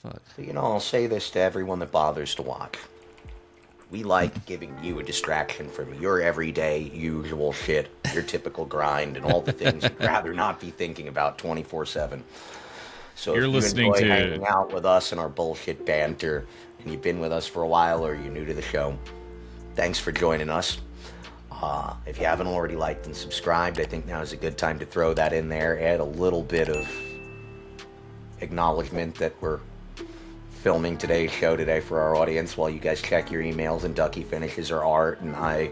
Fuck. I'll say this to everyone that bothers to watch. We like giving you a distraction from your everyday, usual shit, your typical grind, and all the things you'd rather not be thinking about 24/7. So You're if you listening enjoy to hanging out with us and our bullshit banter, and you've been with us for a while or you're new to the show, thanks for joining us. If you haven't already liked and subscribed, I think now is a good time to throw that in there. Add a little bit of acknowledgement that we're filming today's show today for our audience while you guys check your emails and Ducky finishes her art and I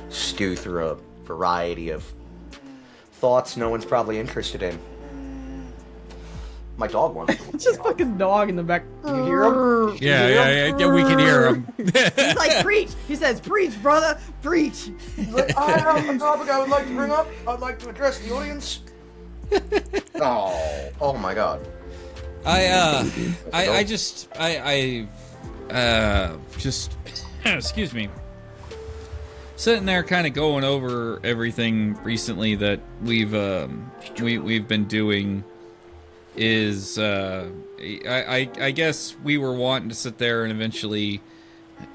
stew through a variety of thoughts no one's probably interested in. My dog wants to. It's just fucking dog in the back. You hear him? Yeah, we can hear him. He's like, preach. He says, preach, brother, preach. I have a topic I would like to bring up. I'd like to address the audience. Oh my God. I just excuse me. Sitting there, kind of going over everything recently that we've been doing. Is I guess we were wanting to sit there and eventually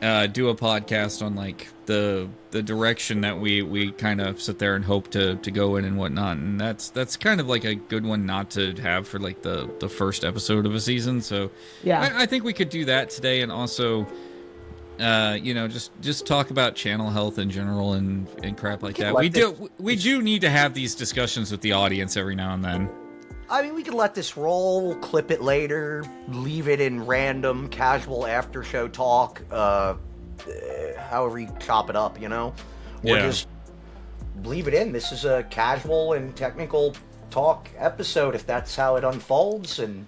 do a podcast on like the direction that we kind of sit there and hope to go in and whatnot, and that's kind of like a good one not to have for like the first episode of a season. So yeah, I think we could do that today, and also just talk about channel health in general and crap like that. We do need to have these discussions with the audience every now and then. I mean, we could let this roll, clip it later, leave it in random, casual after-show talk, however you chop it up, Or just leave it in. This is a casual and technical talk episode, if that's how it unfolds. And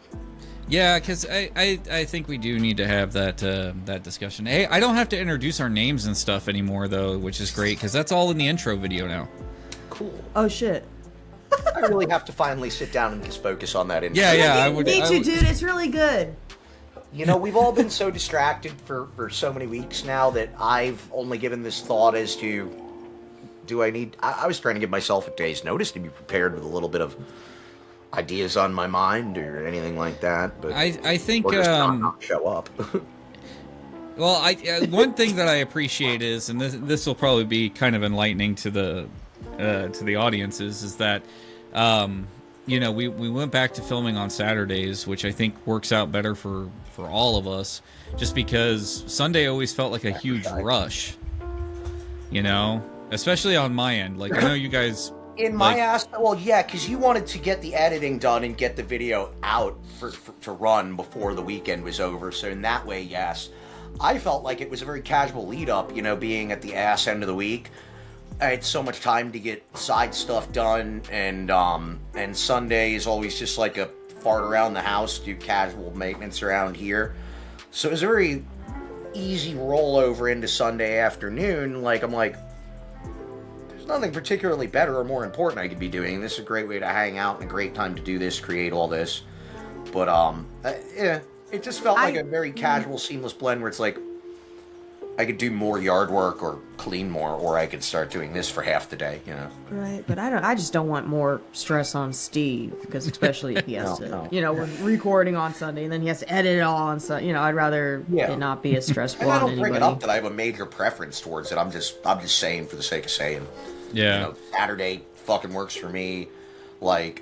yeah, because I think we do need to have that discussion. Hey, I don't have to introduce our names and stuff anymore, though, which is great, because that's all in the intro video now. Cool. Oh, shit. I really have to finally sit down and just focus on that intro. Yeah, you need to, dude. It's really good. We've all been so distracted for so many weeks now that I've only given this thought as to, I was trying to give myself a day's notice to be prepared with a little bit of ideas on my mind or anything like that. But I think or just not show up. Well, one thing that I appreciate is, and this will probably be kind of enlightening to the audiences, is that we went back to filming on Saturdays, which I think works out better for all of us, just because Sunday always felt like a huge rush, especially on my end. Like, I know you guys in my ass. Well, yeah, because you wanted to get the editing done and get the video out to run before the weekend was over. So in that way, yes, I felt like it was a very casual lead up, being at the ass end of the week. I had so much time to get side stuff done, and Sunday is always just like a fart around the house, do casual maintenance around here. So it was a very easy rollover into Sunday afternoon. Like, I'm like, there's nothing particularly better or more important I could be doing. This is a great way to hang out and a great time to do this, create all this. But, it just felt like a very casual, seamless blend where it's like, I could do more yard work or clean more, or I could start doing this for half the day, Right, but I just don't want more stress on Steve, because especially if he has we're recording on Sunday and then he has to edit it all on Sunday. I'd rather it not be as stressful on anybody. I don't bring it up that I have a major preference towards it. I'm just saying for the sake of saying. Yeah. Saturday fucking works for me. Like,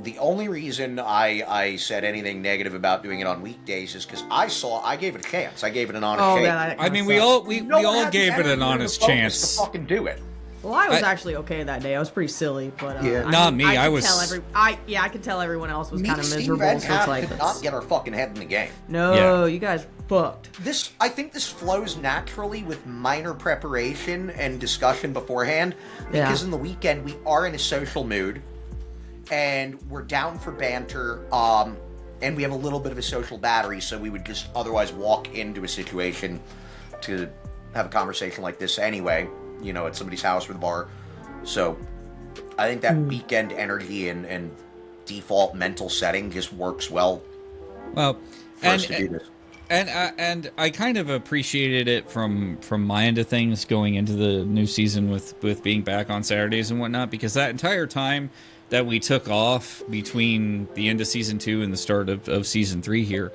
the only reason I said anything negative about doing it on weekdays is because I gave it a chance. I gave it an honest chance. I mean, we all gave it an honest chance to fucking do it. Well, I was actually okay that day. I was pretty silly, but not me. I could tell everyone else was kind of miserable. Me, Steve, and Cap could not get our fucking head in the game. No, you guys fucked. I think this flows naturally with minor preparation and discussion beforehand, because in the weekend we are in a social mood. And we're down for banter, and we have a little bit of a social battery, so we would just otherwise walk into a situation to have a conversation like this anyway, at somebody's house or the bar. So I think that weekend energy and default mental setting just works well. Well, for us to do this. And I kind of appreciated it from my end of things going into the new season with being back on Saturdays and whatnot, because that entire time that we took off between the end of season 2 and the start of season 3 here,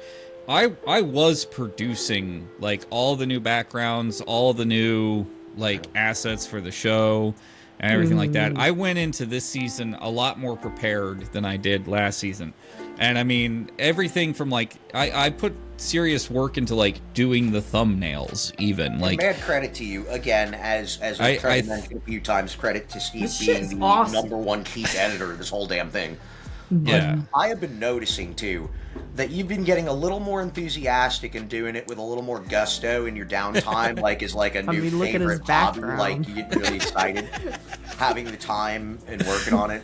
I was producing like all the new backgrounds, all the new like assets for the show and everything like that. I went into this season a lot more prepared than I did last season. And I mean, everything from like, I put serious work into like doing the thumbnails even. Like, mad credit to you, again, as I've tried to mention a few times, credit to Steve being the #1 chief editor of this whole damn thing. Yeah. I have been noticing, too, that you've been getting a little more enthusiastic and doing it with a little more gusto in your downtime, like is like a new favorite hobby. Like, you get really excited having the time and working on it.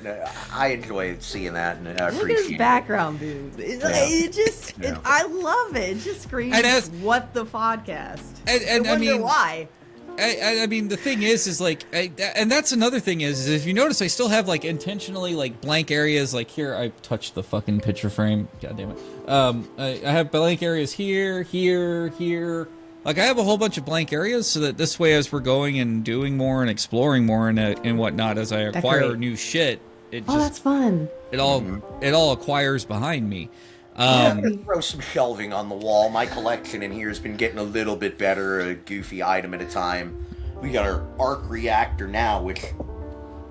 I enjoy seeing that, and I appreciate it. Look at his background, dude. It just, I love it. It just screams, what the podcast? And I wonder why. I mean, the thing is like, and that's another thing is if you notice, I still have like intentionally like blank areas. Like here, I touched the fucking picture frame. God damn it. I have blank areas here. Like I have a whole bunch of blank areas, so that this way, as we're going and doing more and exploring more and whatnot, as I acquire new shit, that's fun. It all acquires behind me. I'm gonna throw some shelving on the wall. My collection in here has been getting a little bit better, a goofy item at a time. We got our arc reactor now, which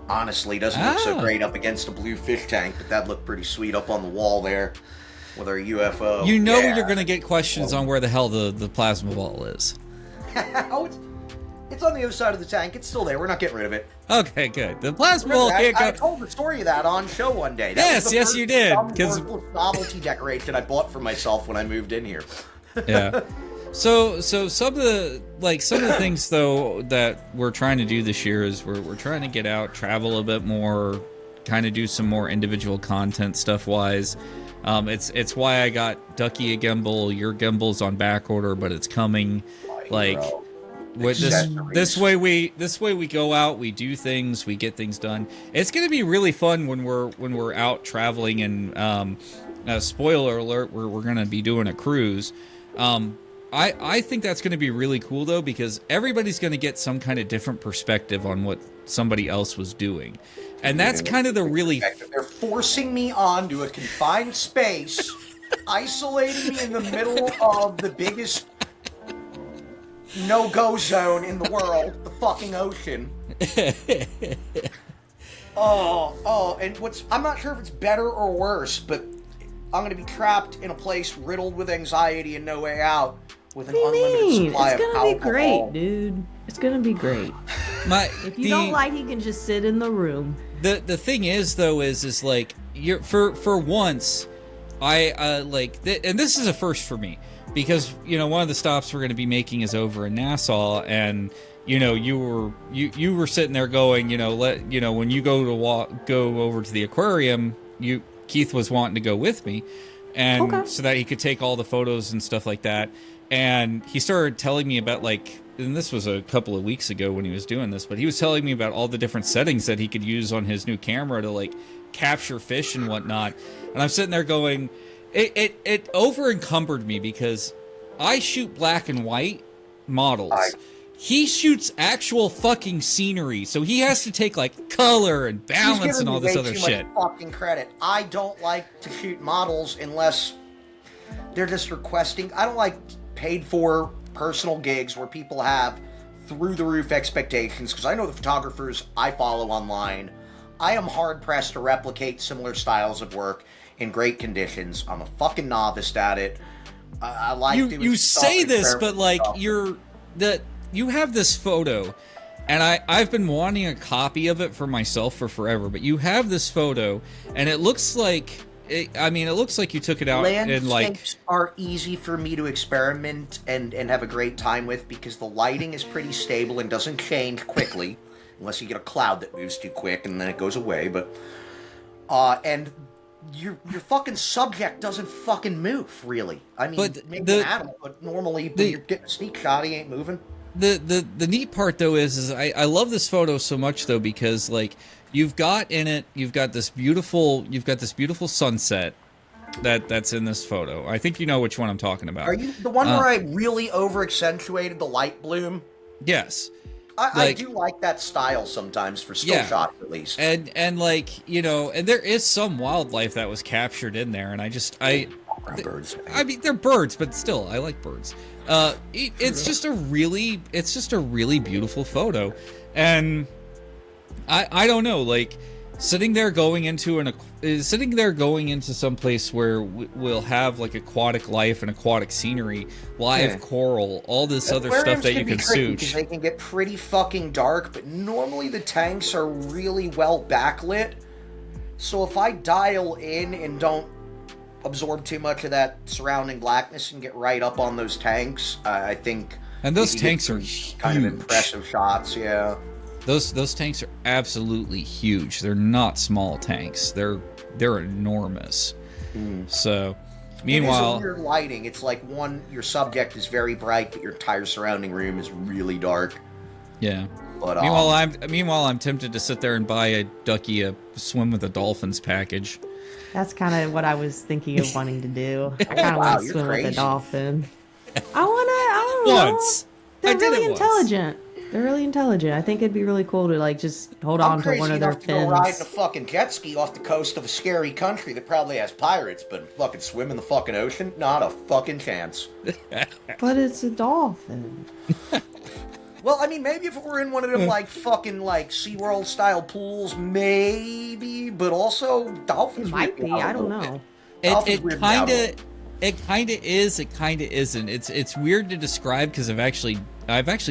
honestly doesn't look so great up against a blue fish tank, but that looked pretty sweet up on the wall there with our UFO. You know you're gonna get questions on where the hell the plasma ball is. It's on the other side of the tank. It's still there. We're not getting rid of it. Okay, good. The plasma ball can't go. I told the story of that on show one day. Yes, you did. Because novelty decoration I bought for myself when I moved in here. Yeah. So some of the things though that we're trying to do this year is we're trying to get out, travel a bit more, kind of do some more individual content stuff wise. It's why I got Ducky a gimbal. Your gimbal's on back order, but it's coming. Like. This way we go out, we do things, we get things done. It's going to be really fun when we're out traveling, and spoiler alert, we're going to be doing a cruise. I think that's going to be really cool though, because everybody's going to get some kind of different perspective on what somebody else was doing, and that's kind of the really. They're forcing me onto a confined space, isolating me in the middle of the biggest no-go zone in the world, the fucking ocean. And I'm not sure if it's better or worse, but I'm going to be trapped in a place riddled with anxiety and no way out with an unlimited supply of alcohol. It's going to be great, dude. It's going to be great. If you don't like, you can just sit in the room. The thing is, though, is like, you're for once, I like, and this is a first for me. Because, one of the stops we're going to be making is over in Nassau, and, you were sitting there going, when you go over to the aquarium, Keith was wanting to go with me, and so that he could take all the photos and stuff like that. And he started telling me about, like, and this was a couple of weeks ago when he was doing this, but he was telling me about all the different settings that he could use on his new camera to, like, capture fish and whatnot. And I'm sitting there going, It over encumbered me because I shoot black and white models. He shoots actual fucking scenery, so he has to take like color and balance and all this other shit. Fucking credit. I don't like to shoot models unless they're just requesting. I don't like paid for personal gigs where people have through the roof expectations, because I know the photographers I follow online. I am hard pressed to replicate similar styles of work in great conditions. I'm a fucking novice at it. I like doing you say this, but like you have this photo, and I've been wanting a copy of it for myself for forever. But you have this photo, and it looks like it looks like you took it out. Landscapes are easy for me to experiment and have a great time with because the lighting is pretty stable and doesn't change quickly, unless you get a cloud that moves too quick and then it goes away. But and your fucking subject doesn't fucking move, really. I mean, maybe an animal, but normally when you're getting a sneak shot, he ain't moving. The neat part though is I love this photo so much though, because like you've got this beautiful sunset that's in this photo. I think you know which one I'm talking about. Are you the one where I really over accentuated the light bloom? Yes. I do like that style sometimes for still shots, at least. And like, you know, and there is some wildlife that was captured in there, and Birds. I mean, they're birds, but still, I like birds. It's just a really beautiful photo, and I don't know, like sitting there going into some place where we'll have like aquatic life and aquatic scenery, live coral, all this other stuff that you can suit. They can get pretty fucking dark, but normally the tanks are really well backlit. So if I dial in and don't absorb too much of that surrounding blackness and get right up on those tanks, I think. And those tanks are kind of impressive shots, yeah. Those tanks are absolutely huge. They're not small tanks. They're enormous. So, meanwhile, it is a weird lighting. It's like your subject is very bright, but your entire surrounding room is really dark. Yeah. But meanwhile, I'm tempted to sit there and buy a Ducky swim with the dolphins package. That's kind of what I was thinking of wanting to do. I kind of want to swim with a dolphin. I don't know. Once. They're really intelligent. They're really intelligent. I think it'd be really cool to like just hold on to one of their fins. I'm crazy enough to go ride in a fucking jet ski off the coast of a scary country that probably has pirates, but fucking swim in the fucking ocean? Not a fucking chance. But it's a dolphin. Well, I mean, maybe if it were in one of them, like, fucking, like, SeaWorld-style pools, maybe, but also dolphins It might be, I don't know. It kind of is, it kind of isn't. It's weird to describe because I've actually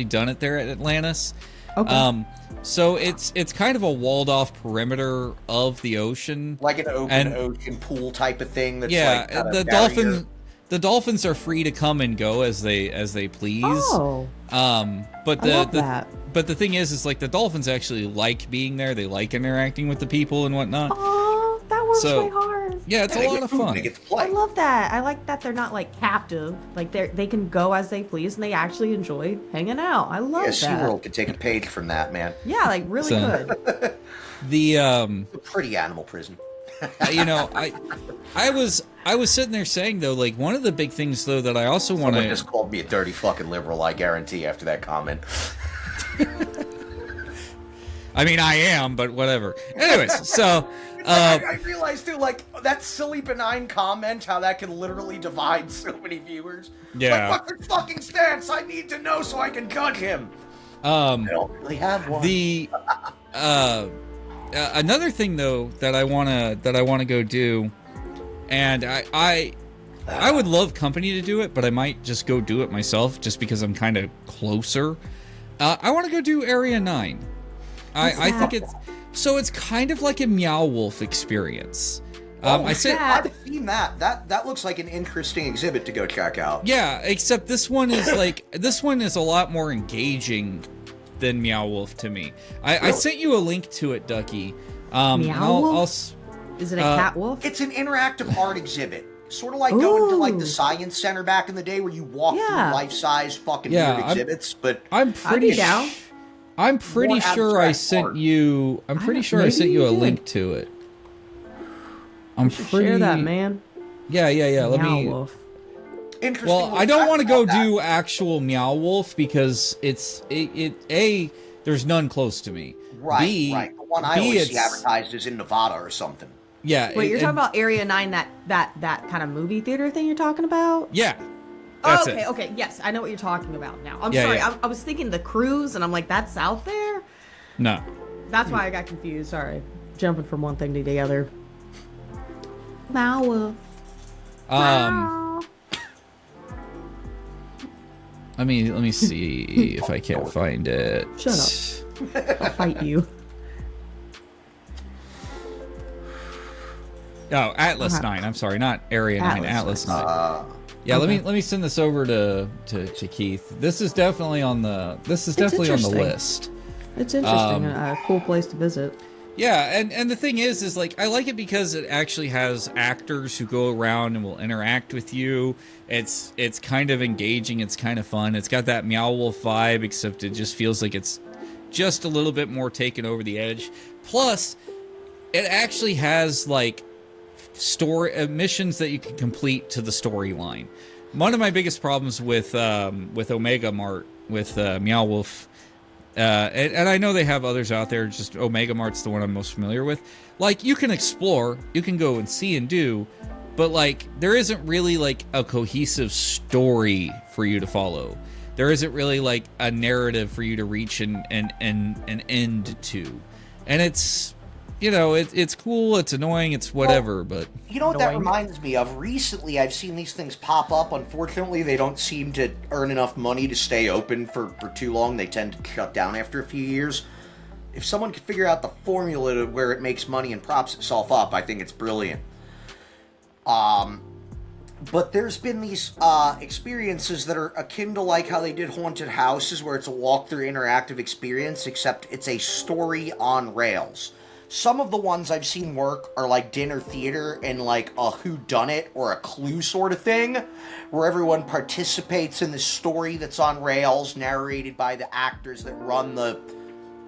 done it there at Atlantis. Okay. So it's kind of a walled-off perimeter of the ocean. Like an open ocean pool type of thing that's like the dolphins are free to come and go as they please. Oh. But I love that. But the thing is like the dolphins actually like being there. They like interacting with the people and whatnot. Oh, that works way hard. Yeah, it's a lot of fun. They get to play. I love that. I like that they're not like captive. Like they can go as they please and they actually enjoy hanging out. I love that. SeaWorld could take a page from that, man. Yeah, like really good. The a pretty animal prison. You know, I was sitting there saying though, like one of the big things though that I also want to just called me a dirty fucking liberal, I guarantee, after that comment. I mean, I am, but whatever. Anyways, so I realized too, like that silly benign comment, how that can literally divide so many viewers. Yeah. Like, what's his fucking stance? I need to know so I can judge him. I don't really have one. The another thing though that I wanna go do, and I would love company to do it, but I might just go do it myself just because I'm kind of closer. I want to go do Area 9. I think it's kind of like a Meow Wolf experience. I've seen that. That looks like an interesting exhibit to go check out. Yeah, except this one is a lot more engaging than Meow Wolf to me. I sent you a link to it, Ducky. Meow Wolf? Is it a cat wolf? It's an interactive art exhibit. Sort of like going to like the Science Center back in the day where you walk through life-size fucking weird exhibits, but I'm pretty sure I sent you I sent you a link to it. I'm pretty share that, man. Yeah. Let Meow me Wolf. Interesting. Well, I don't want to go do actual Meow Wolf because there's none close to me. Right. The one I always see advertised is in Nevada or something. Yeah. Wait, you're talking about Area 9, that kind of movie theater thing you're talking about? Yeah. Okay. Yes, I know what you're talking about now. I'm sorry. Yeah. I was thinking the cruise, and I'm like, that's out there? No. That's why I got confused. Sorry. Jumping from one thing to the other. Meow Wolf. Let me see if I can't find it. Shut up. I'll fight you. Oh, Atlas 9. I'm sorry, not Area 9. Atlas 9. Yeah, okay. let me send this over to Keith. This is definitely on the list. It's interesting. A cool place to visit. Yeah, and the thing is like I like it because it actually has actors who go around and will interact with you. It's kind of engaging. It's kind of fun. It's got that Meow Wolf vibe, except it just feels like it's just a little bit more taken over the edge. Plus, it actually has like story missions that you can complete to the storyline. One of my biggest problems with Omega Mart with Meow Wolf and I know they have others out there, just Omega Mart's the one I'm most familiar with. Like, you can explore, you can go and see and do, but, like, there isn't really, like, a cohesive story for you to follow. There isn't really, like, a narrative for you to reach an end to. And it's, you know, it's cool, it's annoying, it's whatever, but... You know what that reminds me of? Recently, I've seen these things pop up. Unfortunately, they don't seem to earn enough money to stay open for too long. They tend to shut down after a few years. If someone could figure out the formula to where it makes money and props itself up, I think it's brilliant. But there's been these experiences that are akin to like how they did Haunted Houses, where it's a walkthrough interactive experience, except it's a story on rails. Some of the ones I've seen work are like dinner theater and like a whodunit or a Clue sort of thing, where everyone participates in the story that's on rails, narrated by the actors that run the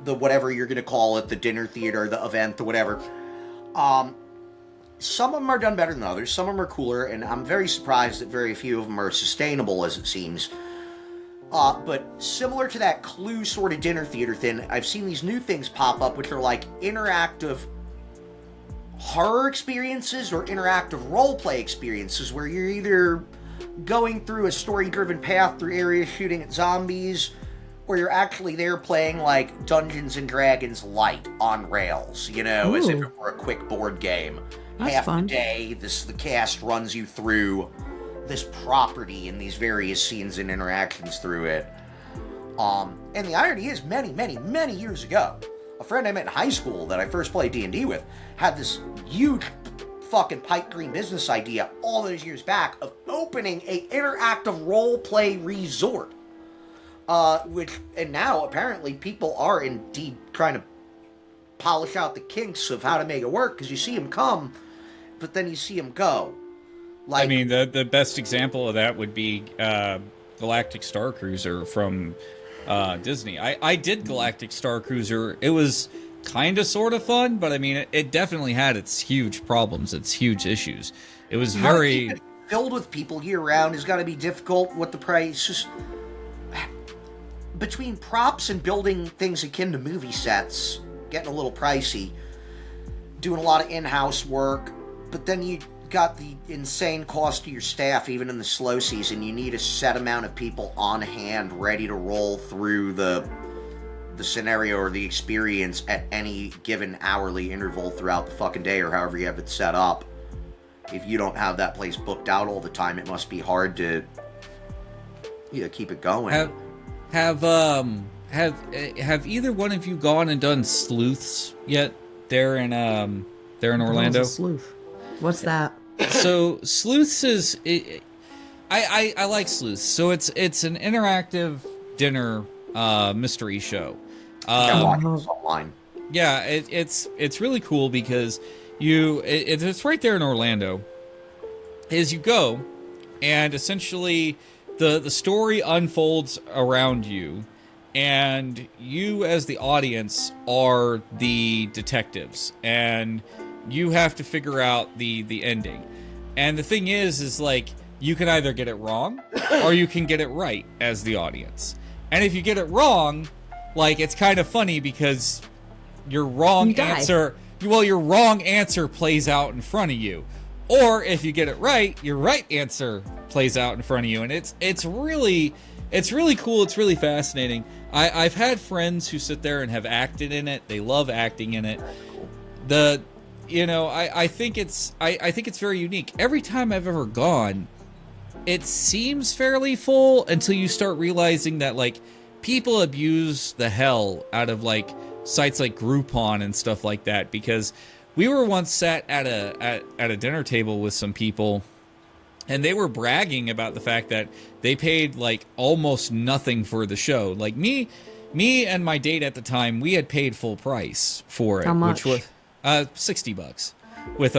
whatever you're going to call it, the dinner theater, the event, the whatever. Some of them are done better than others. Some of them are cooler, and I'm very surprised that very few of them are sustainable, as it seems. But similar to that Clue sort of dinner theater thing, I've seen these new things pop up, which are like interactive horror experiences or interactive roleplay experiences, where you're either going through a story-driven path through areas shooting at zombies, or you're actually there playing like Dungeons and Dragons Light on rails, you know, as if it were a quick board game. That's Half fun. the day, the cast runs you through this property and these various scenes and interactions through it. And the irony is, many years ago, a friend I met in high school that I first played D&D with had this huge fucking pipe dream business idea all those years back of opening a interactive role-play resort. And now, apparently, people are indeed trying to polish out the kinks of how to make it work, because you see them come, but then you see them go. Like, I mean, the best example of that would be Galactic Star Cruiser from Disney. I did Galactic Star Cruiser. It was kind of sort of fun, but I mean, it definitely had its huge problems, its huge issues. It was very... filled with people year-round has got to be difficult with the price. Between props and building things akin to movie sets, getting a little pricey, doing a lot of in-house work, but then you got the insane cost to your staff. Even in the slow season, you need a set amount of people on hand ready to roll through the scenario or the experience at any given hourly interval throughout the fucking day, or however you have it set up. If you don't have that place booked out all the time, it must be hard to keep it going. Have either one of you gone and done sleuths yet? They're in Orlando. Sleuth. What's that? So sleuths is I like sleuths. So it's an interactive dinner mystery show. Online. Yeah, it's really cool because it's right there in Orlando. Is you go, and essentially the story unfolds around you, and you as the audience are the detectives, and you have to figure out the ending. And the thing is like, you can either get it wrong or you can get it right as the audience. And if you get it wrong, like, it's kind of funny because your wrong answer plays out in front of you. Or if you get it right, your right answer plays out in front of you. And it's really cool. It's really fascinating. I've had friends who sit there and have acted in it. They love acting in it. I think it's very unique. Every time I've ever gone, it seems fairly full until you start realizing that, like, people abuse the hell out of, like, sites like Groupon and stuff like that, because we were once sat at a dinner table with some people, and they were bragging about the fact that they paid, like, almost nothing for the show. Like, me and my date at the time, we had paid full price for it. How much? Which was $60 with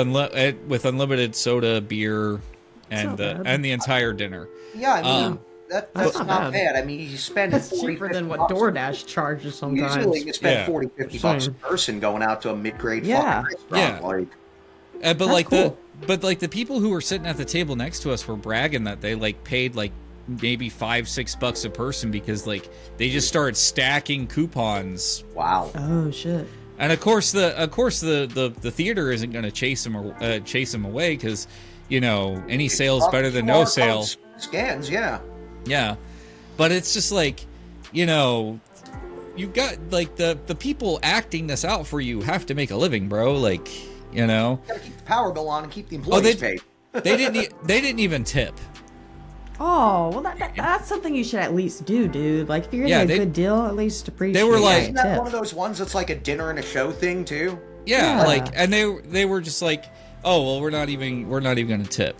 unlimited soda, beer, and the entire dinner. Yeah, I mean, that's not bad. I mean, you spend that's cheaper than what DoorDash charges sometimes. Usually you spend $40-50 a person going out to a mid-grade fucking restaurant. But the people who were sitting at the table next to us were bragging that they, like, paid, like, maybe $5-6 a person because like they just started stacking coupons. Wow. Oh shit. And of course the theater isn't going to chase them away because any sale's better than no sale. Scans, yeah. Yeah, but it's just like you've got like the people acting this out for you have to make a living, bro. Like You gotta keep the power bill on and keep the employees paid. They didn't even tip. Oh, well, that's something you should at least do, dude. Like, if you're getting a good deal, at least appreciate it. They were like... Isn't that one of those ones that's like a dinner and a show thing, too? Yeah, like, and they were just like, oh, well, we're not even going to tip.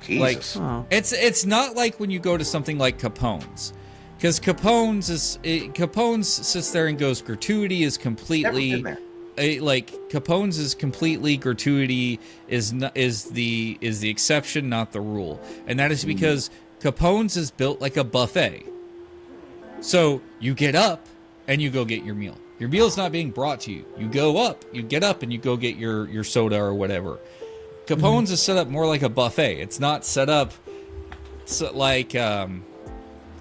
Jesus. Like, it's not like when you go to something like Capone's. Because Capone's sits there and goes, gratuity is completely... Capone's is completely gratuity is the exception, not the rule. And that is because Capone's is built like a buffet. So you get up and you go get your meal. Your meal's not being brought to you. You get up and you go get your soda or whatever. Capone's is set up more like a buffet. It's not set up like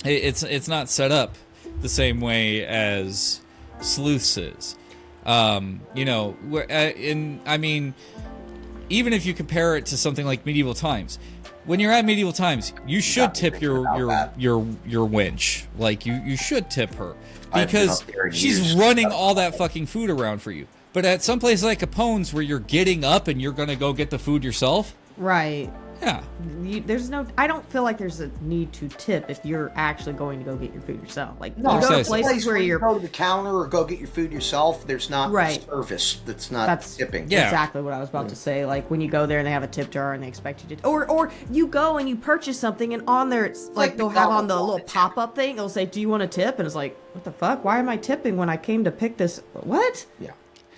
it's not set up the same way as Sleuth's is. Even if you compare it to something like Medieval Times, when you're at Medieval Times, you should tip your wench. Like you should tip her because she's running all that fucking food around for you. But at some place like Capone's where you're getting up and you're gonna go get the food yourself, right? Yeah. I don't feel like there's a need to tip if you're actually going to go get your food yourself. Like, no, you go to places where you go to the counter or go get your food yourself, there's not service that's tipping. Yeah. Exactly what I was about to say. Like, when you go there and they have a tip jar and they expect you to... Or you go and you purchase something and on there, it's like they'll have on the little pop-up thing, they'll say, do you want a tip? And it's like, what the fuck? Why am I tipping when I came to pick this? What? Yeah.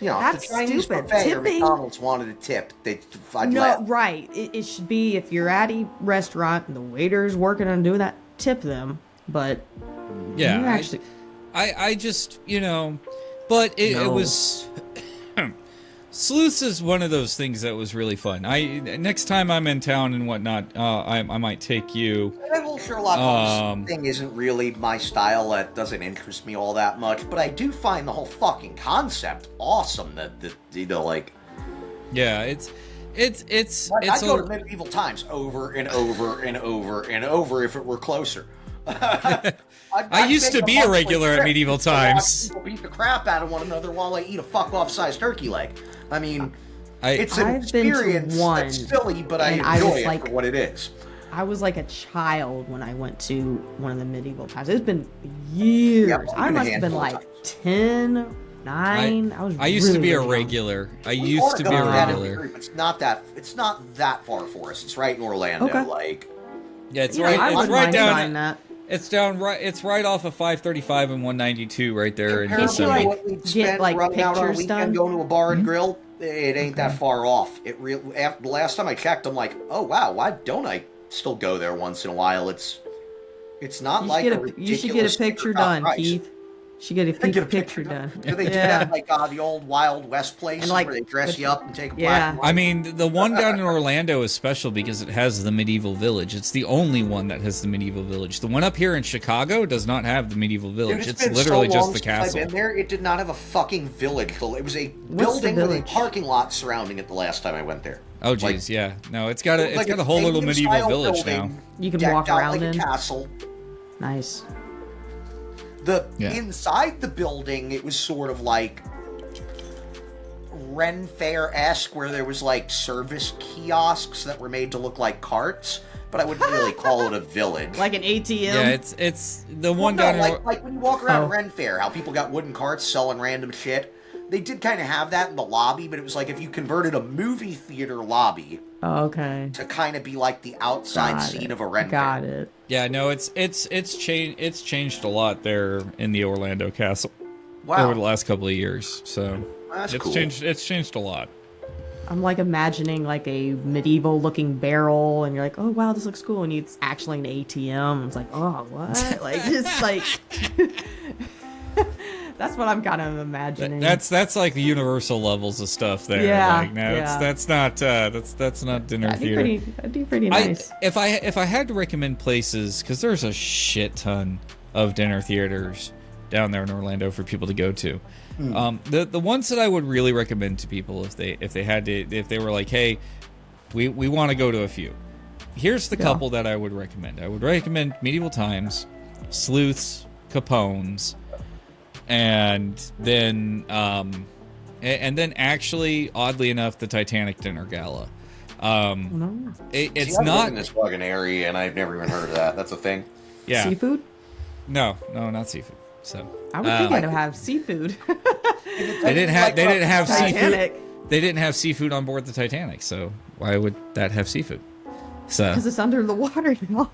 That's if the Chinese stupid. buffet Tipping. or McDonald's wanted a tip, right. It should be if you're at a restaurant and the waiter's working on doing that, tip them. But yeah, I just but it was. Sleuths is one of those things that was really fun. Next time I'm in town and whatnot, I might take you. The whole Sherlock Holmes thing isn't really my style. That doesn't interest me all that much. But I do find the whole fucking concept awesome. Yeah, it's. I go to Medieval Times over and over and over and over if it were closer. I used to be a regular at Medieval Times. People beat the crap out of one another while I eat a fuck-off-sized turkey leg. I mean, it's an experience that's silly, but I enjoy it for what it is. I was like a child when I went to one of the Medieval Times. It's been years. Yeah, I must have been like 10, 9. I used to be a regular. It's not that far for us. It's right in Orlando. Okay. Yeah, it's right down. It's right off of 535 and 192 right there. Can't you get pictures done? Going to a bar and grill, it ain't that far off. The last time I checked, I'm like, oh wow, why don't I still go there once in a while? It's not like you should get a picture done, Keith. She get a picture done. Do they do that like the old Wild West place where they dress you up and take a black? I mean, the one down in Orlando is special because it has the medieval village. It's the only one that has the medieval village. The one up here in Chicago does not have the medieval village. It's literally just the castle. I've been there. It did not have a fucking village. It was a building with a parking lot surrounding it. The last time I went there. Oh geez, yeah. No, it's got a whole little medieval village now. You can walk around like a castle. Nice. Inside the building, it was sort of like Ren Fair-esque, where there was like service kiosks that were made to look like carts, but I wouldn't really call it a village. Like an ATM? Yeah, it's the one down in... like when you walk around Ren Fair, how people got wooden carts selling random shit. They did kind of have that in the lobby, but it was like if you converted a movie theater lobby to kind of be like the outside scene of a Ren Fair. Got it. Yeah, no, it's changed a lot there in the Orlando Castle over the last couple of years. So it's changed a lot. I'm like imagining like a medieval looking barrel, and you're like, oh wow, this looks cool, and it's actually an ATM. It's like, oh what? Like just like That's what I'm kind of imagining. That's like the universal levels of stuff there. Yeah, like, no, yeah. that's not dinner theater. That'd be pretty nice. If I had to recommend places, because there's a shit ton of dinner theaters down there in Orlando for people to go to. The ones that I would really recommend to people if they were like, hey, we want to go to a few. Here's the couple that I would recommend. I would recommend Medieval Times, Sleuths, Capone's, and then actually, oddly enough, the Titanic Dinner Gala. It's I not live in this fucking area, and I've never even heard of that. That's a thing. Yeah. Seafood? No, not seafood. So I would think I'd have seafood. They didn't have Titanic. seafood. They didn't have seafood on board the Titanic, so why would that have seafood? So Because it's under the water now.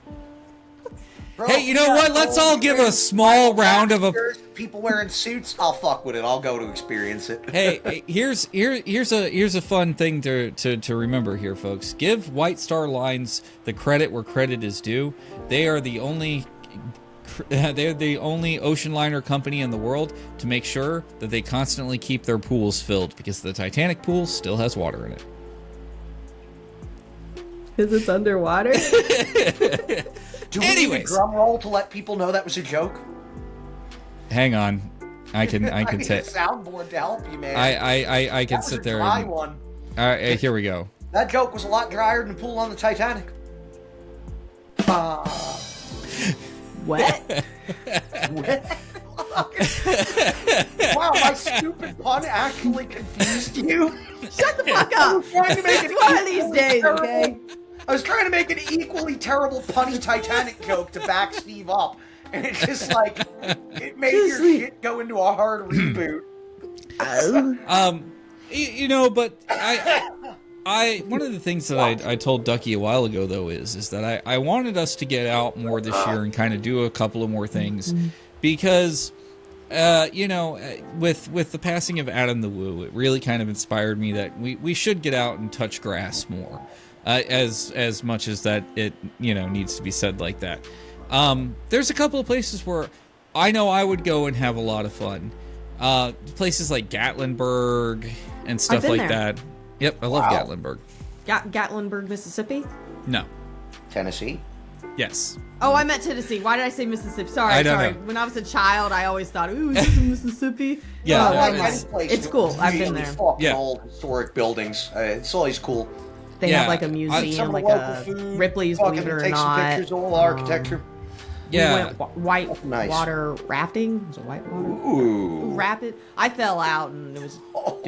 Bro, hey, you know what? Let's all give a small round of people wearing suits. I'll fuck with it. I'll go to experience it. Hey, here's a fun thing to remember here, folks. Give White Star Lines the credit where credit is due. They are the only ocean liner company in the world to make sure that they constantly keep their pools filled, because the Titanic pool still has water in it. Because it's underwater? Do we need a drum roll to let people know that was a joke? Hang on, I can I need say a soundboard to help you, man. I can sit there. Dry one. All right, here we go. That joke was a lot drier than the pool on the Titanic. What? Wow, my stupid pun actually confused you. Shut the fuck up! It's one of these days, okay? I was trying to make an equally terrible punny Titanic joke to back Steve up, and it's just like, it made your shit go into a hard reboot. But I one of the things that I told Ducky a while ago, though, is that I wanted us to get out more this year and kind of do a couple of more things, because with the passing of Adam the Woo, it really kind of inspired me that we should get out and touch grass more, as much as that it needs to be said like that. There's a couple of places where I know I would go and have a lot of fun. Places like Gatlinburg and stuff like that. Yep, I love Gatlinburg. Gatlinburg, Mississippi? No. Tennessee? Yes. Oh, I meant Tennessee. Why did I say Mississippi? Sorry. I don't know. When I was a child, I always thought, ooh, is this in Mississippi? Yeah. It's cool. I've been there. Fucking old historic buildings. It's always cool. They have like a museum, like a Ripley's, believe it or take not. Some pictures of old architecture. Yeah. We went white water rafting. Was it white water? Ooh. Rapid. I fell out and it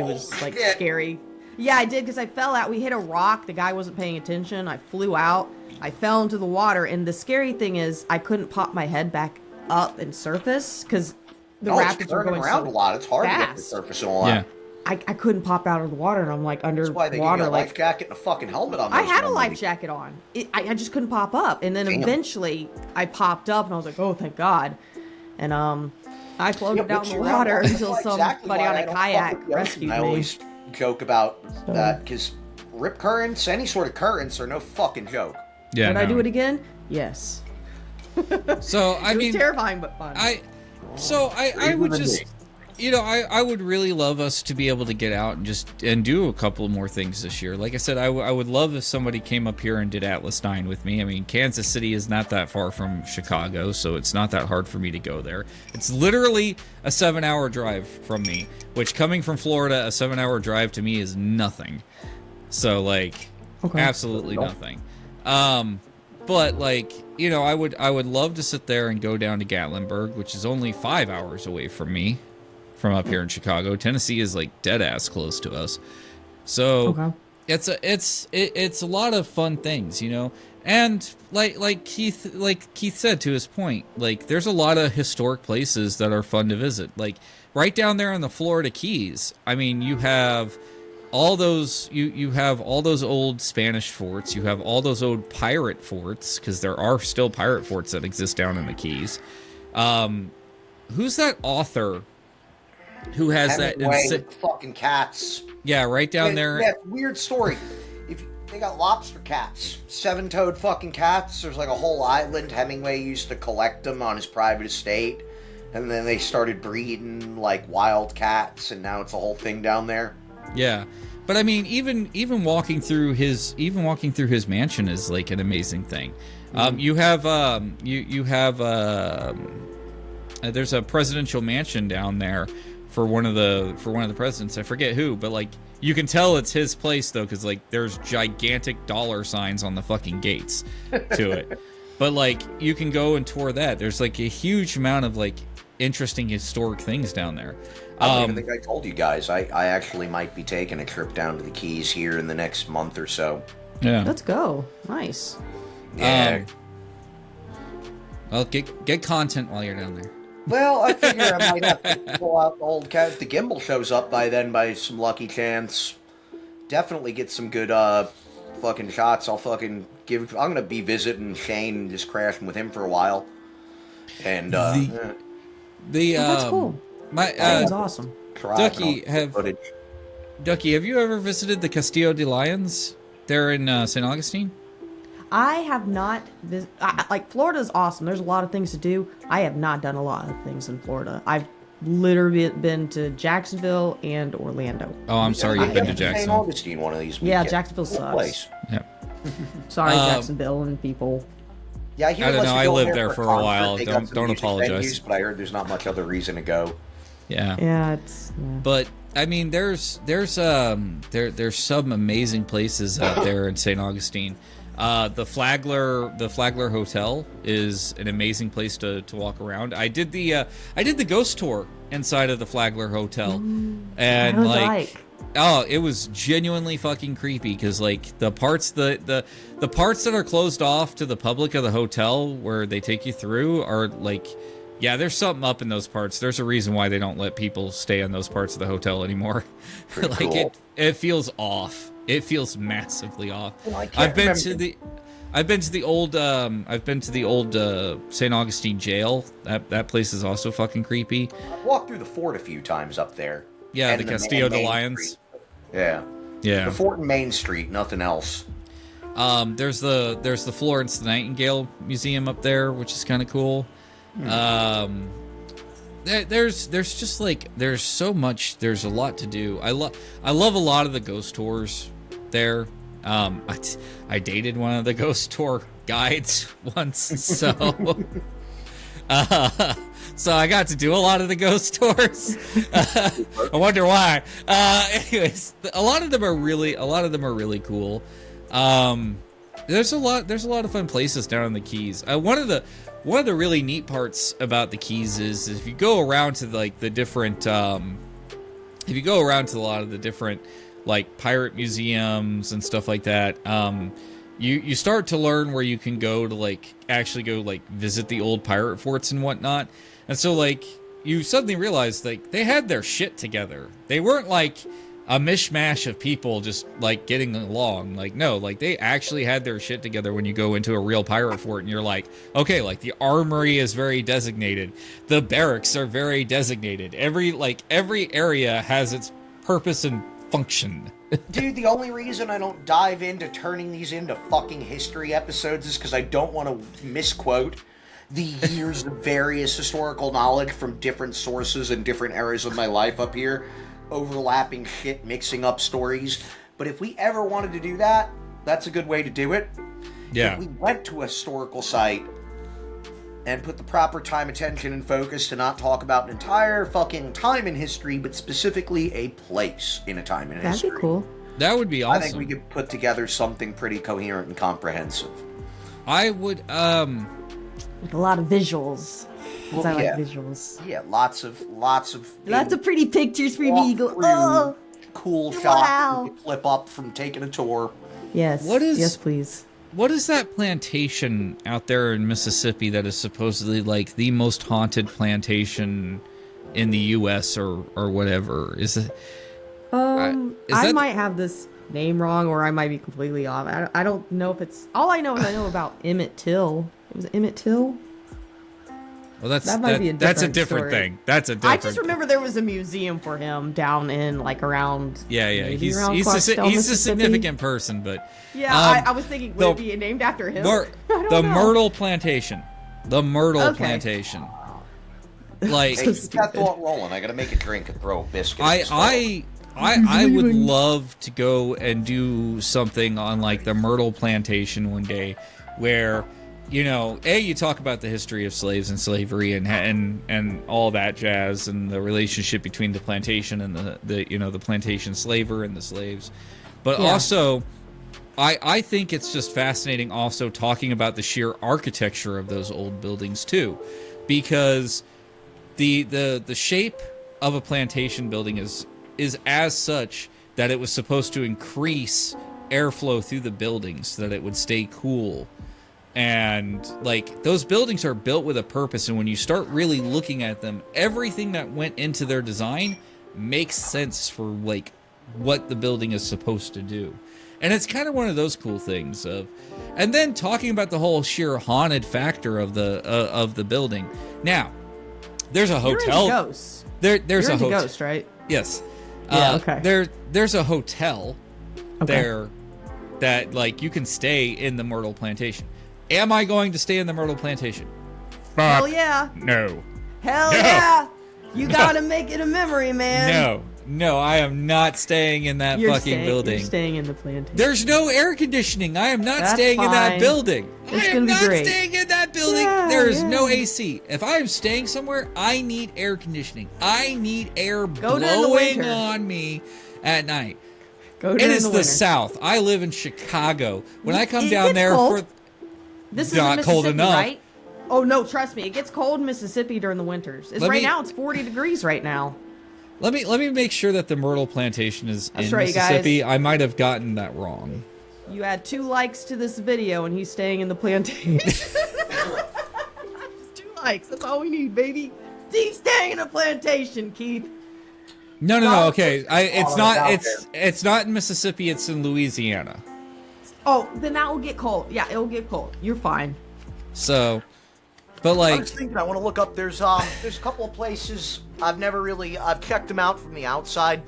was like scary. Yeah, I did, because I fell out. We hit a rock. The guy wasn't paying attention. I flew out. I fell into the water. And the scary thing is I couldn't pop my head back up and surface because the rapids were going around so a lot. It's hard fast. to get the surface on. Yeah. I couldn't pop out of the water, and I'm like underwater. That's why they give you a life jacket and a fucking helmet on. I had a life jacket on. I just couldn't pop up. And then eventually I popped up, and I was like, oh, thank God. And I floated down in the water until somebody on a kayak rescued me. I always joke about that because rip currents, any sort of currents, are no fucking joke. Yeah. Would I do it again? Yes. So I mean, it was terrifying but fun. I would just, I would really love us to be able to get out and do a couple more things this year. Like I said, I would love if somebody came up here and did Atlas 9 with me. I mean, Kansas City is not that far from Chicago, so it's not that hard for me to go there. It's literally a 7-hour drive from me, which, coming from Florida, a 7-hour drive to me is nothing. So, absolutely nothing. But I would love to sit there and go down to Gatlinburg, which is only 5 hours away from me, from up here in Chicago. Tennessee is dead ass close to us. So it's a lot of fun things, And like Keith said, to his point, there's a lot of historic places that are fun to visit. Right down there in the Florida Keys. I mean, you have all those you have all those old Spanish forts, you have all those old pirate forts, because there are still pirate forts that exist down in the Keys. Who's that author who has that fucking cats? Yeah, right down there. Yeah, weird story. They got lobster cats, 7-toed fucking cats. There's a whole island. Hemingway used to collect them on his private estate. and then they started breeding like wild cats, and now it's a whole thing down there. Yeah, but I mean, even walking through his mansion is like an amazing thing. You have there's a presidential mansion down there for one of the presidents. I forget who, but like you can tell it's his place though, because like there's gigantic dollar signs on the fucking gates to it. But like you can go and tour that. There's like a huge amount of like interesting historic things down there. I don't even think I told you guys. I actually might be taking a trip down to the Keys here in the next month or so. Yeah. Let's go. Nice. Yeah. Well, get content while you're down there. Well, I figure I might have to pull out the old cat. If the gimbal shows up by then, by some lucky chance, definitely get some good fucking shots. I'm gonna be visiting Shane and just crashing with him for a while. And that's cool. That's awesome. Ducky, have you ever visited the Castillo de Lions there in St. Augustine? I have not. Like, Florida's awesome. There's a lot of things to do. I have not done a lot of things in Florida. I've literally been to Jacksonville and Orlando. Oh, I'm sorry, you've been to St. Jacksonville. Augustine one of these Yeah, weekends. Jacksonville sucks. Place. Yep. Sorry, Jacksonville and people. Yeah, I hear I don't unless know, you're I going lived there for a concert, while. they got some Don't music apologize. venues, but I heard there's not much other reason to go. Yeah. Yeah, it's. Yeah. But I mean, there's some amazing places out there in St. Augustine. The Flagler Hotel is an amazing place to walk around. I did the ghost tour inside of the Flagler Hotel, and oh, it was genuinely fucking creepy because like the parts that are closed off to the public of the hotel where they take you through are like. Yeah, there's something up in those parts. There's a reason why they don't let people stay in those parts of the hotel anymore. Like cool. it feels off. It feels massively off. Well, I've been to the old St. Augustine jail. That place is also fucking creepy. I've walked through the fort a few times up there. Yeah, And the Castillo de Main Lions. Street. Yeah. Yeah. The fort and Main Street, nothing else. There's the Florence Nightingale Museum up there, which is kind of cool. There's just like there's so much. There's a lot to do. I love a lot of the ghost tours there. I dated one of the ghost tour guides once, so so I got to do a lot of the ghost tours. I wonder why. Anyways, a lot of them are really cool. There's a lot of fun places down in the Keys. One of the really neat parts about the Keys is if you go around to like the different if you go around to a lot of the different like pirate museums and stuff like that, you start to learn where you can go to like actually go like visit the old pirate forts and whatnot. And so like you suddenly realize like they had their shit together. They weren't like a mishmash of people just like getting along. Like no, like they actually had their shit together when you go into a real pirate fort and you're like, okay, like the armory is very designated. The barracks are very designated. Every area has its purpose and function. Dude, the only reason I don't dive into turning these into fucking history episodes is because I don't want to misquote the years of various historical knowledge from different sources and different eras of my life up here. Overlapping shit, mixing up stories. But if we ever wanted to do that, that's a good way to do it. Yeah. If we went to a historical site and put the proper time, attention, and focus to not talk about an entire fucking time in history, but specifically a place in a time in history. That'd be cool. That would be awesome. I think we could put together something pretty coherent and comprehensive. I would Like a lot of visuals. Because I like visuals. Yeah, lots of pretty pictures for me. Go, oh, cool shots wow. you can flip up from taking a tour. Yes. Yes, please. What is that plantation out there in Mississippi that is supposedly like the most haunted plantation in the U.S. or whatever? Is it? I might have this name wrong, or I might be completely off. I don't know if it's. All I know is I know about Emmett Till. Was it Emmett Till? Well, that might be a different story. Thing. That's a different. I just remember there was a museum for him down in like around. Yeah. He's a significant person, but yeah, I was thinking would it be named after him? The Myrtle Plantation. The Myrtle Plantation. Like, Hey, keep that thought rolling. I gotta make a drink and throw a biscuit. I would love to go and do something on like the Myrtle Plantation one day, where, you know, you talk about the history of slaves and slavery and all that jazz, and the relationship between the plantation and the plantation slaver and the slaves, but also, I think it's just fascinating also talking about the sheer architecture of those old buildings too, because the shape of a plantation building is as such that it was supposed to increase airflow through the buildings so that it would stay cool. And like, those buildings are built with a purpose, and when you start really looking at them, everything that went into their design makes sense for like what the building is supposed to do. And it's kind of one of those cool things and then talking about the whole sheer haunted factor of the building. Now, there's a hotel. You're into ghosts. There's You're a into hotel. ghosts, right? Yes. Yeah, okay. There's a hotel Okay. there that like you can stay in the Myrtle Plantation. Am I going to stay in the Myrtle Plantation? Hell yeah. No. Hell No. yeah. You gotta make it a memory, man. No, I am not staying in that fucking building. You're staying in the plantation. There's no air conditioning. I am not That's staying in that fine. building. It's I am gonna be not great. staying in that building. Yeah, there is yeah. no AC. If I am staying somewhere, I need air conditioning. I need air Go during the blowing winter. on me at night. Go It during is the the winter. South. I live in Chicago. When I come It down gets there cold. for This is not in cold Mississippi, enough. right? Oh no, trust me, it gets cold in Mississippi during the winters. Let Now it's 40 degrees right now. Let me make sure that the Myrtle Plantation is That's in right, Mississippi. guys. I might have gotten that wrong. You add 2 likes to this video and he's staying in the plantation. Just 2 likes, that's all we need, baby. He's staying in the plantation, Keith. No. Okay, it's not. out It's not in Mississippi. It's in Louisiana. Oh, then that will get cold. Yeah, it'll get cold. You're fine. So, but I like, was thinking, I want to look up. There's a couple of places I've checked them out from the outside,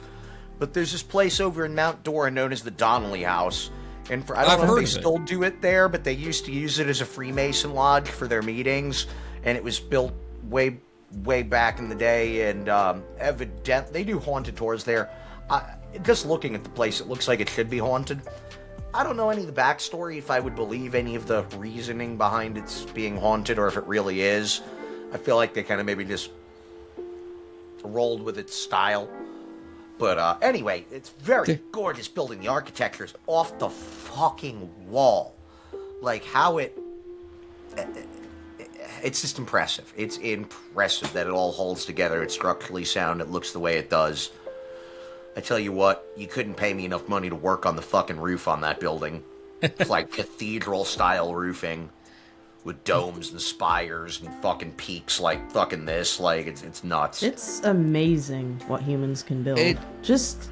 but there's this place over in Mount Dora known as the Donnelly House, and I don't know if they still do it there, but they used to use it as a Freemason lodge for their meetings, and it was built way back in the day, and evident they do haunted tours there. Just looking at the place, it looks like it should be haunted. I don't know any of the backstory, if I would believe any of the reasoning behind its being haunted, or if it really is. I feel like they kind of maybe just rolled with its style. But anyway, it's very gorgeous building. The architecture is off the fucking wall. Like, how it's just impressive. It's impressive that it all holds together. It's structurally sound. It looks the way it does. I tell you what, you couldn't pay me enough money to work on the fucking roof on that building. It's like cathedral-style roofing with domes and spires and fucking peaks like fucking this. Like, it's nuts. It's amazing what humans can build. Just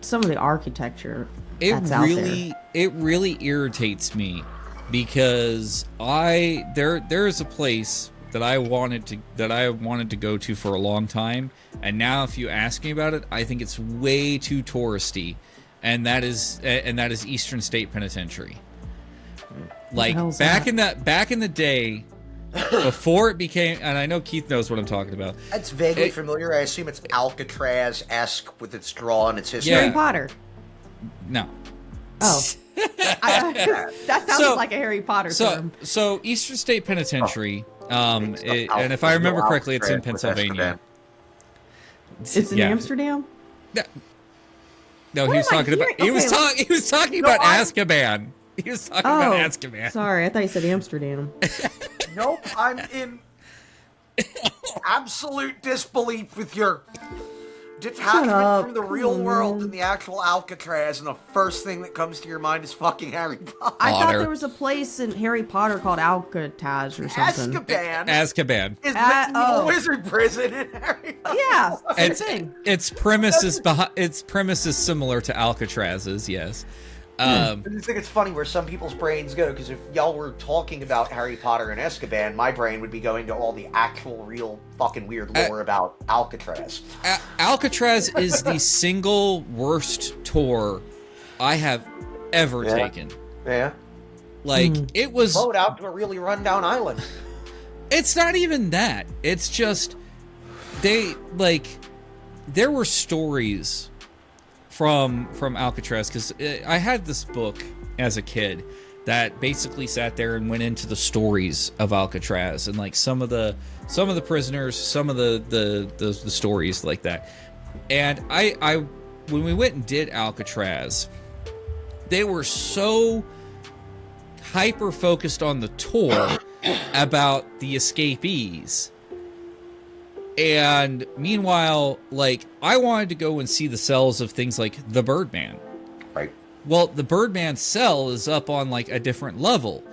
some of the architecture that's out there. It really irritates me because there is a place that I wanted to go to for a long time, and now if you ask me about it, I think it's way too touristy, and that is Eastern State Penitentiary. Like back in the day, before it became, and I know Keith knows what I'm talking about. That's vaguely familiar. I assume it's Alcatraz-esque with its draw and its history. Harry Potter. No. Oh. That sounds like a Harry Potter term. So Eastern State Penitentiary, and if I remember correctly, it's in Pennsylvania. It's in Amsterdam? No, he was talking about Azkaban. He was talking about Azkaban. Sorry, I thought you said Amsterdam. Nope, I'm in absolute disbelief with your detachment from the real world and the actual Alcatraz, and the first thing that comes to your mind is fucking Harry Potter. I thought there was a place in Harry Potter called Alcatraz or something. Azkaban is the wizard prison in Harry Potter. Yeah, same thing. Its premise is similar to Alcatraz's, yes. I just think it's funny where some people's brains go, because if y'all were talking about Harry Potter and Azkaban, my brain would be going to all the actual, real, fucking weird lore about Alcatraz. Alcatraz is the single worst tour I have ever taken. Yeah. Like, it was... Float out to a really rundown island. It's not even that. It's just... there were stories from Alcatraz, because I had this book as a kid that basically sat there and went into the stories of Alcatraz and like some of the prisoners, some of the stories like that. And I when we went and did Alcatraz, they were so hyper focused on the tour about the escapees. And meanwhile, like, I wanted to go and see the cells of things like the Birdman. Right. Well, the Birdman cell is up on like a different level.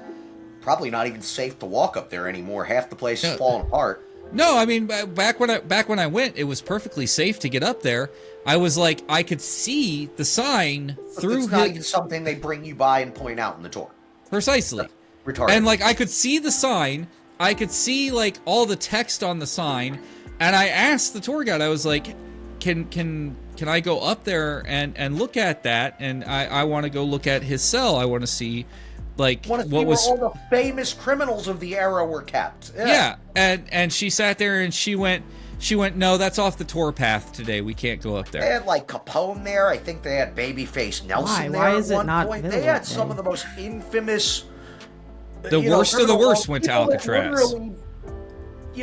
Probably not even safe to walk up there anymore. Half the place is falling apart. No, I mean, back when I went, it was perfectly safe to get up there. I was like, I could see the sign through. It's not even something they bring you by and point out in the tour. Precisely. Retarded. And like, I could see the sign. I could see like all the text on the sign. And I asked the tour guide, I was like, can I go up there and look at that? And I want to go look at his cell. I want to see, like, what was all the famous criminals of the era were kept. Yeah. And she sat there and she went, no, that's off the tour path today. We can't go up there. They had like Capone there. I think they had Babyface Nelson there Why is at it one not point. visible They had today? some of the most infamous. The worst of the worst went to people that Alcatraz. literally,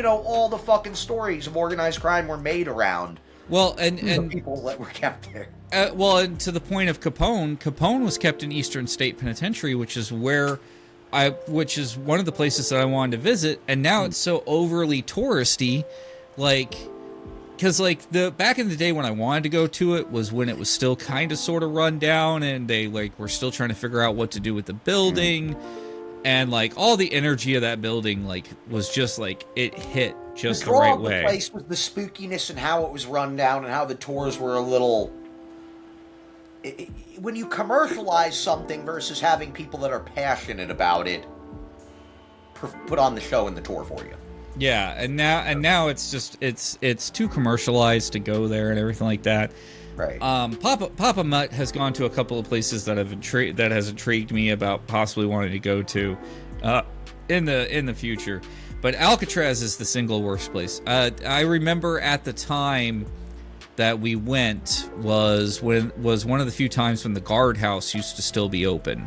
all the fucking stories of organized crime were made around. Well, and the people that were kept there. And to the point of Capone was kept in Eastern State Penitentiary, which is one of the places that I wanted to visit, and now it's so overly touristy, like, because like back in the day when I wanted to go to it was when it was still kind of sort of run down, and they like were still trying to figure out what to do with the building. And like all the energy of that building, like, was just like it hit just the right way. The place was the spookiness and how it was run down and how the tours were a little. When you commercialize something versus having people that are passionate about it put on the show and the tour for you. Yeah, and now it's just it's too commercialized to go there and everything like that. Right. Papa Mutt has gone to a couple of places that has intrigued me about possibly wanting to go to in the future. But Alcatraz is the single worst place. I remember at the time that we went was one of the few times when the guardhouse used to still be open.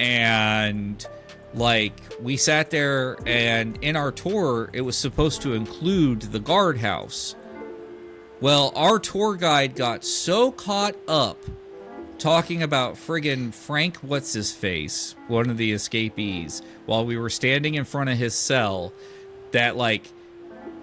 And like we sat there, and in our tour it was supposed to include the guardhouse. Well, our tour guide got so caught up talking about friggin' Frank What's-His-Face, one of the escapees, while we were standing in front of his cell, that, like,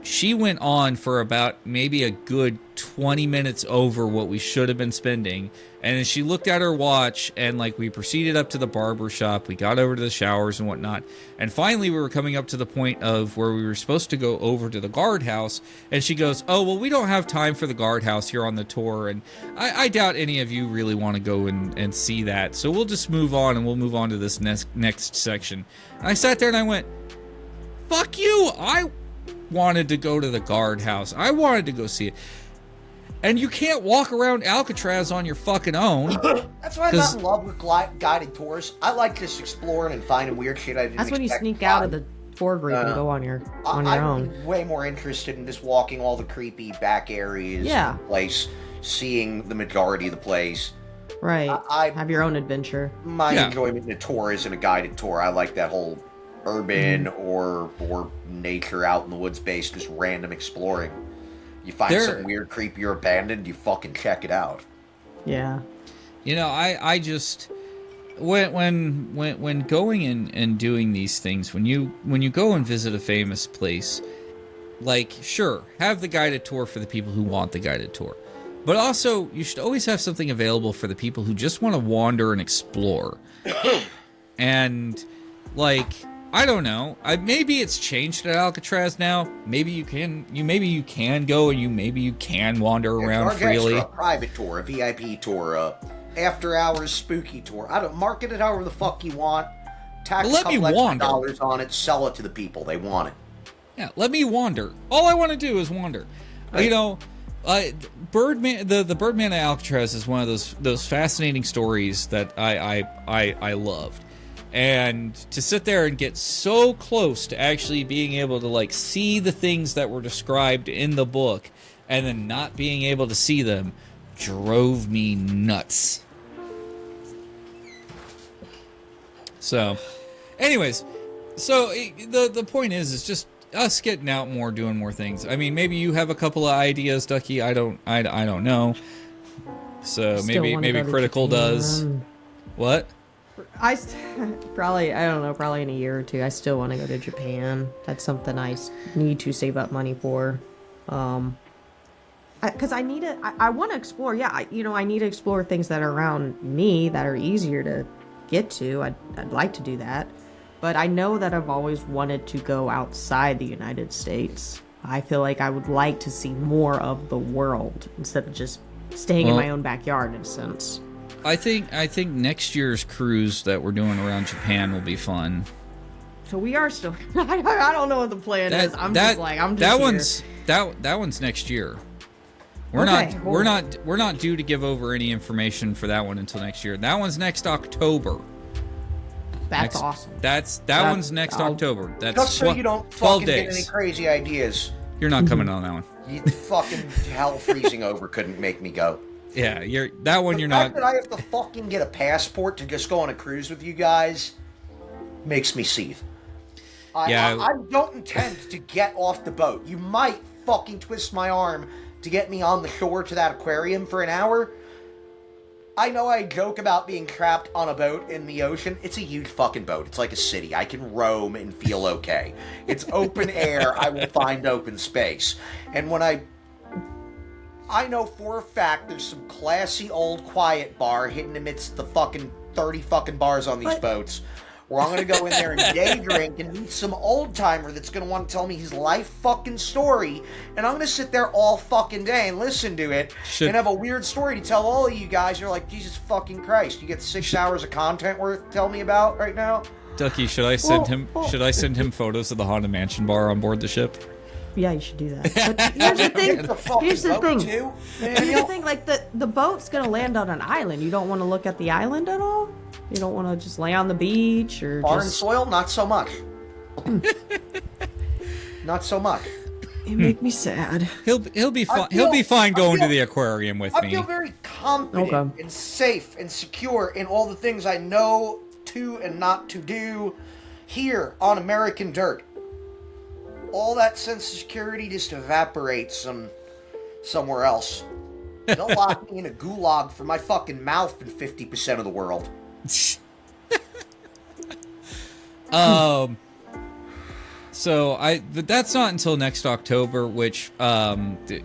she went on for about maybe a good 20 minutes over what we should have been spending. And then she looked at her watch, and like we proceeded up to the barber shop. We got over to the showers and whatnot. And finally we were coming up to the point of where we were supposed to go over to the guardhouse. And she goes, oh, well, we don't have time for the guardhouse here on the tour. And I doubt any of you really want to go and see that. So we'll just move on, and we'll move on to this next section. And I sat there and I went, fuck you. I wanted to go to the guardhouse. I wanted to go see it. And you can't walk around Alcatraz on your fucking own. That's why I'm not in love with guided tours. I like just exploring and finding weird shit I didn't That's when you expect sneak to out find. of the tour group and go on your own. I'm way more interested in just walking all the creepy back areas of the place, seeing the majority of the place. Right. I have your own adventure. My enjoyment in a tour isn't a guided tour. I like that whole urban or nature out in the woods based, just random exploring. You find some weird creepy or abandoned, you fucking check it out. Yeah. You know, I just when going and doing these things, when you go and visit a famous place, like, sure, have the guided tour for the people who want the guided tour. But also, you should always have something available for the people who just want to wander and explore. And like, I don't know. Maybe it's changed at Alcatraz now. Maybe you can go and you can wander around freely. A private tour, a VIP tour, a after hours spooky tour. I don't market it however the fuck you want. Tax a couple extra dollars on it, sell it to the people. They want it. Yeah, let me wander. All I want to do is wander. Right. You know, Birdman, the Birdman of Alcatraz is one of those fascinating stories that I loved. And to sit there and get so close to actually being able to, like, see the things that were described in the book and then not being able to see them drove me nuts. So, anyways, so the point is just us getting out more, doing more things. I mean, maybe you have a couple of ideas, Ducky. I don't know. So maybe Critical does. What? Probably in a year or two, I still want to go to Japan. That's something I need to save up money for. Because I want to explore. Yeah, I need to explore things that are around me that are easier to get to. I'd like to do that. But I know that I've always wanted to go outside the United States. I feel like I would like to see more of the world instead of just staying in my own backyard, in a sense. I think next year's cruise that we're doing around Japan will be fun. So we are still. I don't know what the plan is. That one's next year. We're not due to give over any information for that one until next year. That one's next October. That's awesome. That one's next October. That's just so you don't 12 fucking days. get any crazy ideas. You're not coming on that one. You fucking hell freezing over couldn't make me go. Yeah, you're not. The fact that I have to fucking get a passport to just go on a cruise with you guys makes me seethe. I don't intend to get off the boat. You might fucking twist my arm to get me on the shore to that aquarium for an hour. I know I joke about being trapped on a boat in the ocean. It's a huge fucking boat. It's like a city. I can roam and feel okay. It's open air. I will find open space. And when I know for a fact there's some classy old quiet bar hidden amidst the fucking 30 fucking bars on these boats, where I'm going to go in there and day drink and meet some old timer that's going to want to tell me his life fucking story, and I'm going to sit there all fucking day and listen to it and have a weird story to tell all of you guys. You're like, Jesus fucking Christ, you get 6 hours of content worth telling me about right now? Ducky, should I send him photos of the Haunted Mansion bar on board the ship? Yeah, you should do that. But here's the thing. Here's the thing. Like the boat's gonna land on an island. You don't want to look at the island at all. You don't want to just lay on the beach or foreign soil. Not so much. Not so much. You make me sad. He'll be fine. He'll be fine going to the aquarium with me. I feel very confident and safe and secure in all the things I know to and not to do here on American dirt. All that sense of security just evaporates somewhere else. They'll lock me in a gulag for my fucking mouth in 50% of the world. So that's not until next October, which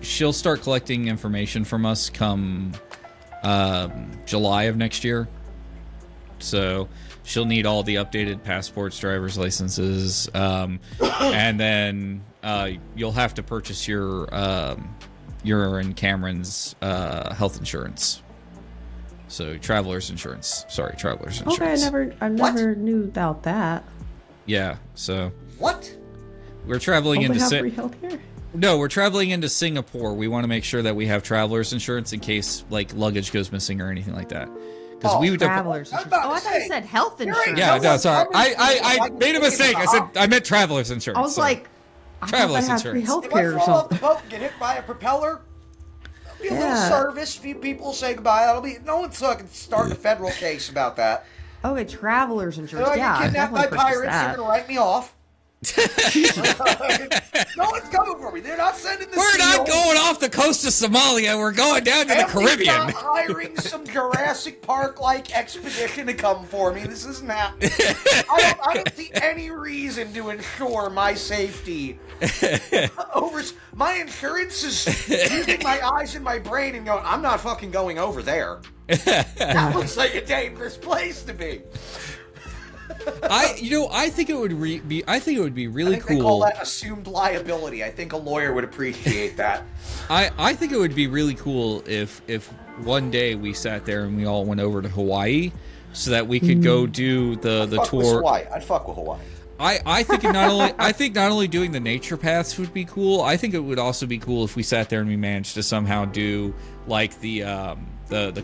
she'll start collecting information from us come July of next year. So she'll need all the updated passports, driver's licenses, and then you'll have to purchase your and Cameron's health insurance. So traveler's insurance. Sorry, traveler's insurance. Okay, I never knew about that. Yeah. So what? We're traveling into free healthcare? No, we're traveling into Singapore. We want to make sure that we have traveler's insurance in case like luggage goes missing or anything like that. Because we would travelers. I thought you said health insurance. Yeah, no, sorry. I made a mistake. I meant traveler's insurance. I was like, traveler's insurance. Free healthcare or something. Get hit by a propeller. Be a little service. A few people say goodbye. That'll be no one's fucking starting a federal case about that. Okay, traveler's insurance. I get kidnapped by pirates. They're gonna write me off. No one's coming for me. They're not sending the We're not going off the coast of Somalia. We're going down to the Caribbean. Not hiring some Jurassic Park-like expedition to come for me. This isn't happening. I don't see any reason to ensure my safety. My insurance is using my eyes and my brain and going, I'm not fucking going over there. That looks like a dangerous place to be. I think it would be really cool. They call that assumed liability. I think a lawyer would appreciate that. I think it would be really cool if one day we sat there and we all went over to Hawaii so that we could go do the tour. Hawaii. I'd fuck with Hawaii. I think not only doing the nature paths would be cool. I think it would also be cool if we sat there and we managed to somehow do like the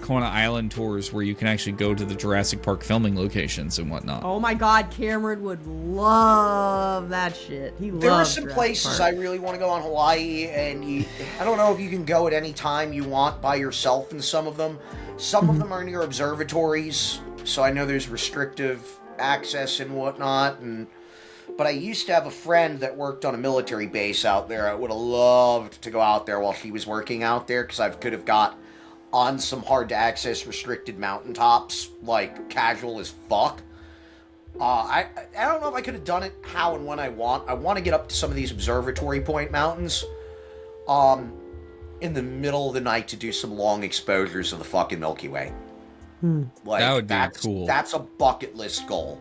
Kona Island tours where you can actually go to the Jurassic Park filming locations and whatnot. Oh my God, Cameron would love that shit. There are some places I really want to go on Hawaii, and I don't know if you can go at any time you want by yourself in some of them. Some of them are near observatories, so I know there's restrictive access and whatnot, but I used to have a friend that worked on a military base out there. I would have loved to go out there while she was working out there, because I could have got on some hard-to-access restricted mountaintops, like, casual as fuck. I don't know if I could have done it how and when I want. I want to get up to some of these observatory point mountains in the middle of the night to do some long exposures of the fucking Milky Way. Like, that would be cool. That's a bucket list goal.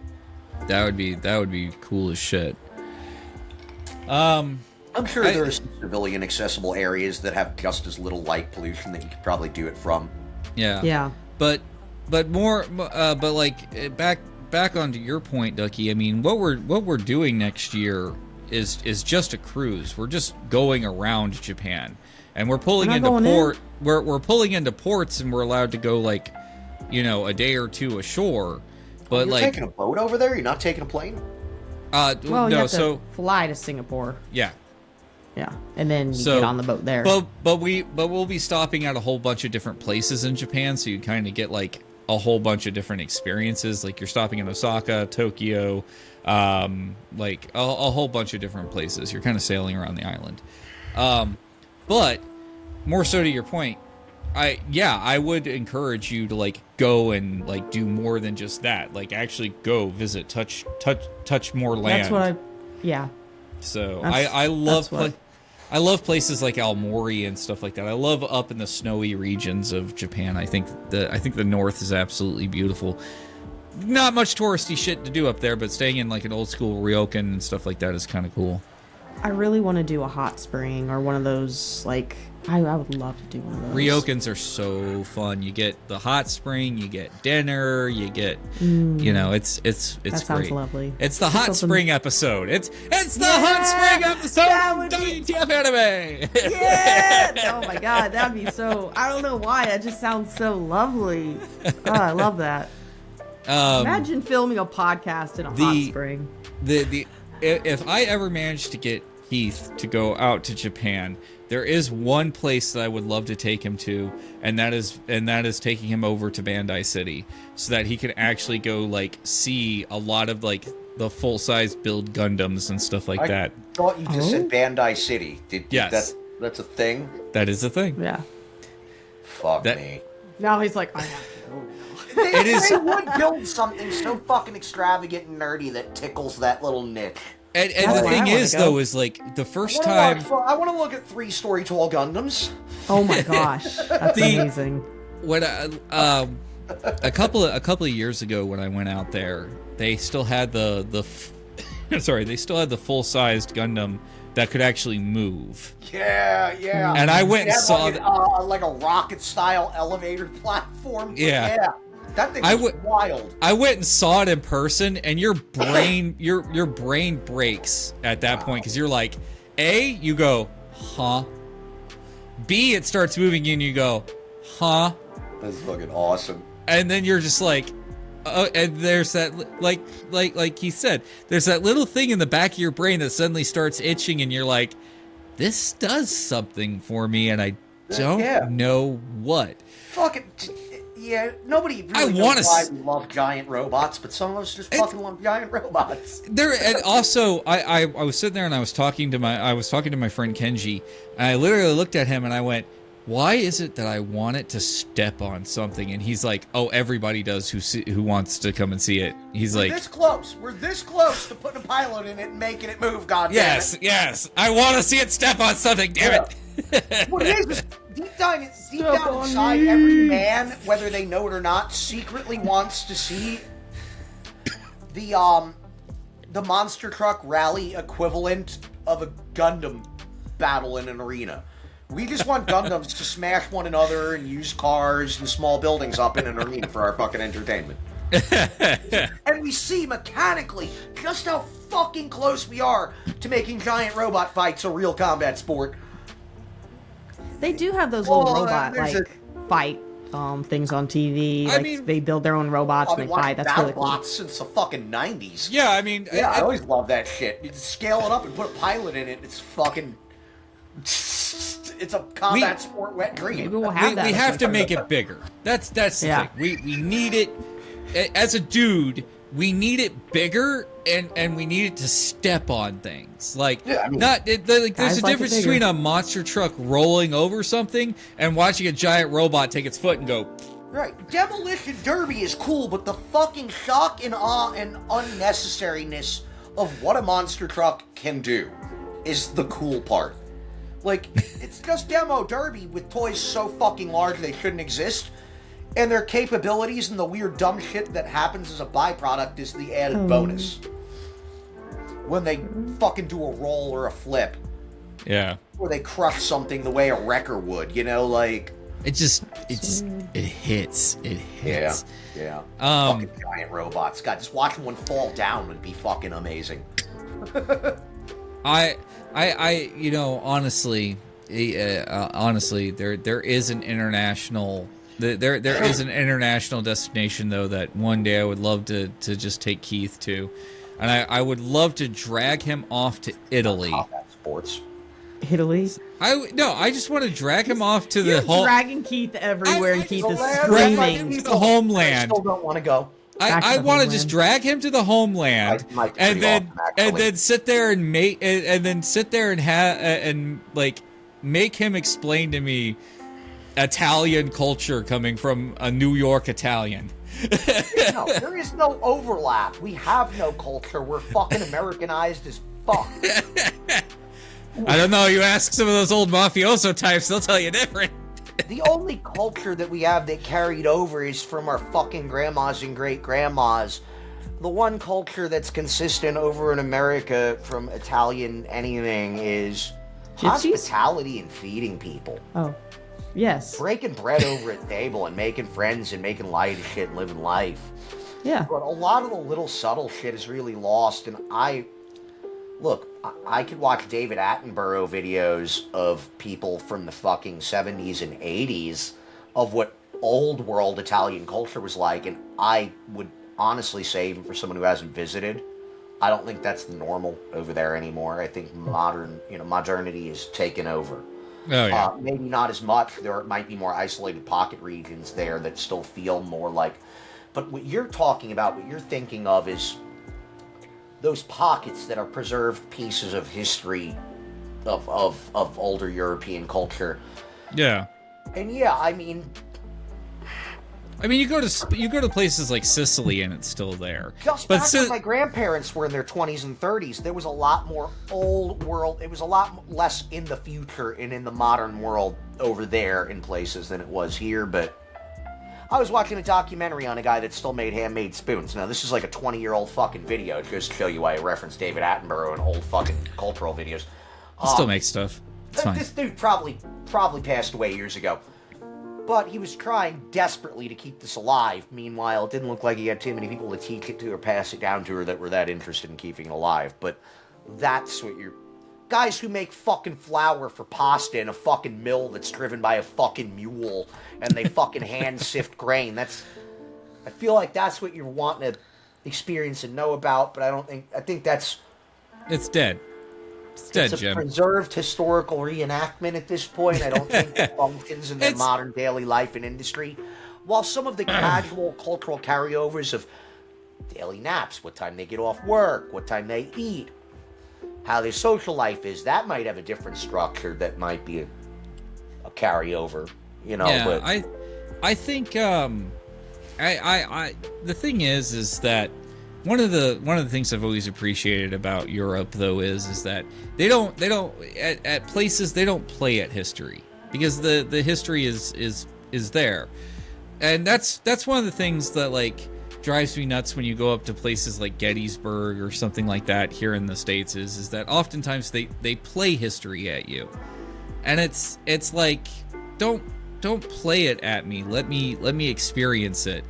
That would be cool as shit. I'm sure there are some civilian accessible areas that have just as little light pollution that you could probably do it from. Yeah. Yeah. But like back onto your point, Ducky. I mean, what we're doing next year is just a cruise. We're just going around Japan, and we're pulling into port. We're pulling into ports, and we're allowed to go like, a day or two ashore. But you're taking a boat over there. You're not taking a plane. Well, no. You have to fly to Singapore. Yeah. Yeah, and then you get on the boat there. But we'll be stopping at a whole bunch of different places in Japan, so you kind of get like a whole bunch of different experiences. Like you're stopping in Osaka, Tokyo, like a whole bunch of different places. You're kind of sailing around the island. But more so to your point, I would encourage you to like go and like do more than just that. Like actually go visit, touch more land. That's what So I love places like Aomori and stuff like that. I love up in the snowy regions of Japan. I think the north is absolutely beautiful. Not much touristy shit to do up there, but staying in like an old school ryokan and stuff like that is kind of cool. I really want to do a hot spring or one of those, like, I would love to do one of those. Ryokans are so fun. You get the hot spring, you get dinner, you get, it's that great. Sounds lovely. It's the hot spring episode. It's the hot spring episode of WTF Anime. Yeah! Oh my God, that'd be so, I don't know why, that just sounds so lovely. Oh, I love that. Imagine filming a podcast in a hot spring. If I ever manage to get Heath to go out to Japan, there is one place that I would love to take him to, and that is taking him over to Bandai City, so that he can actually go like see a lot of like the full size build Gundams and stuff like that. I thought you just said Bandai City. Yes, that's a thing. That is a thing. Yeah. Fuck me. Now he's like, I have to go now. They would build something so fucking extravagant and nerdy that tickles that little niche. And the thing is, though, is like the first time I want to look at 3-story tall Gundams. Oh my gosh, that's amazing. When a couple of years ago when I went out there, they still had the full sized Gundam that could actually move. Yeah. And I went and saw like a rocket style elevator platform. Yeah. That thing was wild. I went and saw it in person, and your brain your brain breaks at that point, because you're like, A, you go, huh? B, it starts moving and you go, huh? That's fucking awesome. And then you're just like, and there's that, like he said, there's that little thing in the back of your brain that suddenly starts itching, and you're like, this does something for me, and I don't know what. Fucking... Yeah, nobody really knows why we love giant robots, but some of us just fucking love giant robots. And also, I was sitting there and I was talking to my friend Kenji, and I literally looked at him and I went, why is it that I want it to step on something? And he's like, oh, everybody does who wants to come and see it. We're this close. We're this close to putting a pilot in it and making it move, goddammit. Yes. I want to see it step on something, damn it. What it is deep down inside, every man, whether they know it or not, secretly wants to see the monster truck rally equivalent of a Gundam battle in an arena. We just want Gundams to smash one another and use cars and small buildings up in an arena for our fucking entertainment. And we see mechanically just how fucking close we are to making giant robot fights a real combat sport. They do have those little robot there's fight things on TV. I Like mean- they build their own robots and they fight. That's really cool. Bots since the fucking 90s. Yeah, I mean, Yeah, I always love that shit. You just scale it up and put a pilot in it. It's fucking. It's a combat sport wet dream. Maybe we'll have that. we have to make it bigger. That's the Yeah. thing. We need it. As a dude, we need it bigger, and we need it to step on things. Like, Yeah, I mean, there's guys a like it difference bigger. between a monster truck rolling over something and watching a giant robot take its foot and go. Right. Demolition Derby is cool, but the fucking shock and awe and unnecessariness of what a monster truck can do is the cool part. Like, it's just Demo Derby with toys so fucking large they shouldn't exist, and their capabilities and the weird dumb shit that happens as a byproduct is the added bonus. When they fucking do a roll or a flip, Yeah. or they crush something the way a wrecker would, you know, like... It hits. It hits. Yeah. Um, Fucking giant robots. God, just watching one fall down would be fucking amazing. you know, honestly, there is an international, there is an international destination though that one day I would love to just take Keith to, and I would love to drag him off to Italy. Combat sports. Italy. I just want to drag him off to You're the whole. dragging Keith everywhere, and Keith is land screaming. The homeland. I still don't want to go. Back to I the want to homeland. just drag him to the homeland, I might and pretty then often, actually. sit there and make him explain to me Italian culture coming from a New York Italian. No, there is no overlap. We have no culture. We're fucking Americanized as fuck. I don't know. You ask some of those old mafioso types, they'll tell you different. The only culture that we have that carried over is from our fucking grandmas and great-grandmas. The one culture that's consistent over in America from Italian anything is Gypsies? hospitality and feeding people. Oh, yes. Breaking bread over at table and making friends and making light of shit and living life. Yeah. But a lot of the little subtle shit is really lost, and Look, I could watch David Attenborough videos of people from the fucking 70s and 80s of what old world Italian culture was like, and I would honestly say, even for someone who hasn't visited, I don't think that's the normal over there anymore. I think modernity is taken over. Oh yeah. Maybe not as much. There might be more isolated pocket regions there that still feel more like... But what you're talking about, what you're thinking of is those pockets that are preserved pieces of history of older European culture. Yeah. And yeah, I mean, you go to places like Sicily and it's still there. just back when my grandparents were in their 20s and 30s, there was a lot more old world. It was a lot less in the future and in the modern world over there in places than it was here, but I was watching a documentary on a guy that still made handmade spoons. Now, this is like a 20-year-old fucking video, just to show you why I referenced David Attenborough in old fucking cultural videos. Still make stuff. It's fine. This dude probably passed away years ago. But he was trying desperately to keep this alive. Meanwhile, it didn't look like he had too many people to teach it to or pass it down to her that were that interested in keeping it alive. But that's what you're... Guys who make fucking flour for pasta in a fucking mill that's driven by a fucking mule and they fucking hand sift grain. I feel like that's what you're wanting to experience and know about, but I think that's... It's dead. It's dead, It's a Jim. preserved historical reenactment at this point. I don't think it functions in their modern daily life and industry. While some of the casual cultural carryovers of daily naps, what time they get off work, what time they eat, how their social life is, that might have a different structure that might be a carryover, you know. Yeah, but I think the thing is that one of the things I've always appreciated about Europe though is that they don't at places they don't play at history because the history is there, and that's one of the things that like drives me nuts when you go up to places like Gettysburg or something like that here in the States is that oftentimes they play history at you, and it's like don't play it at me. Let me experience it.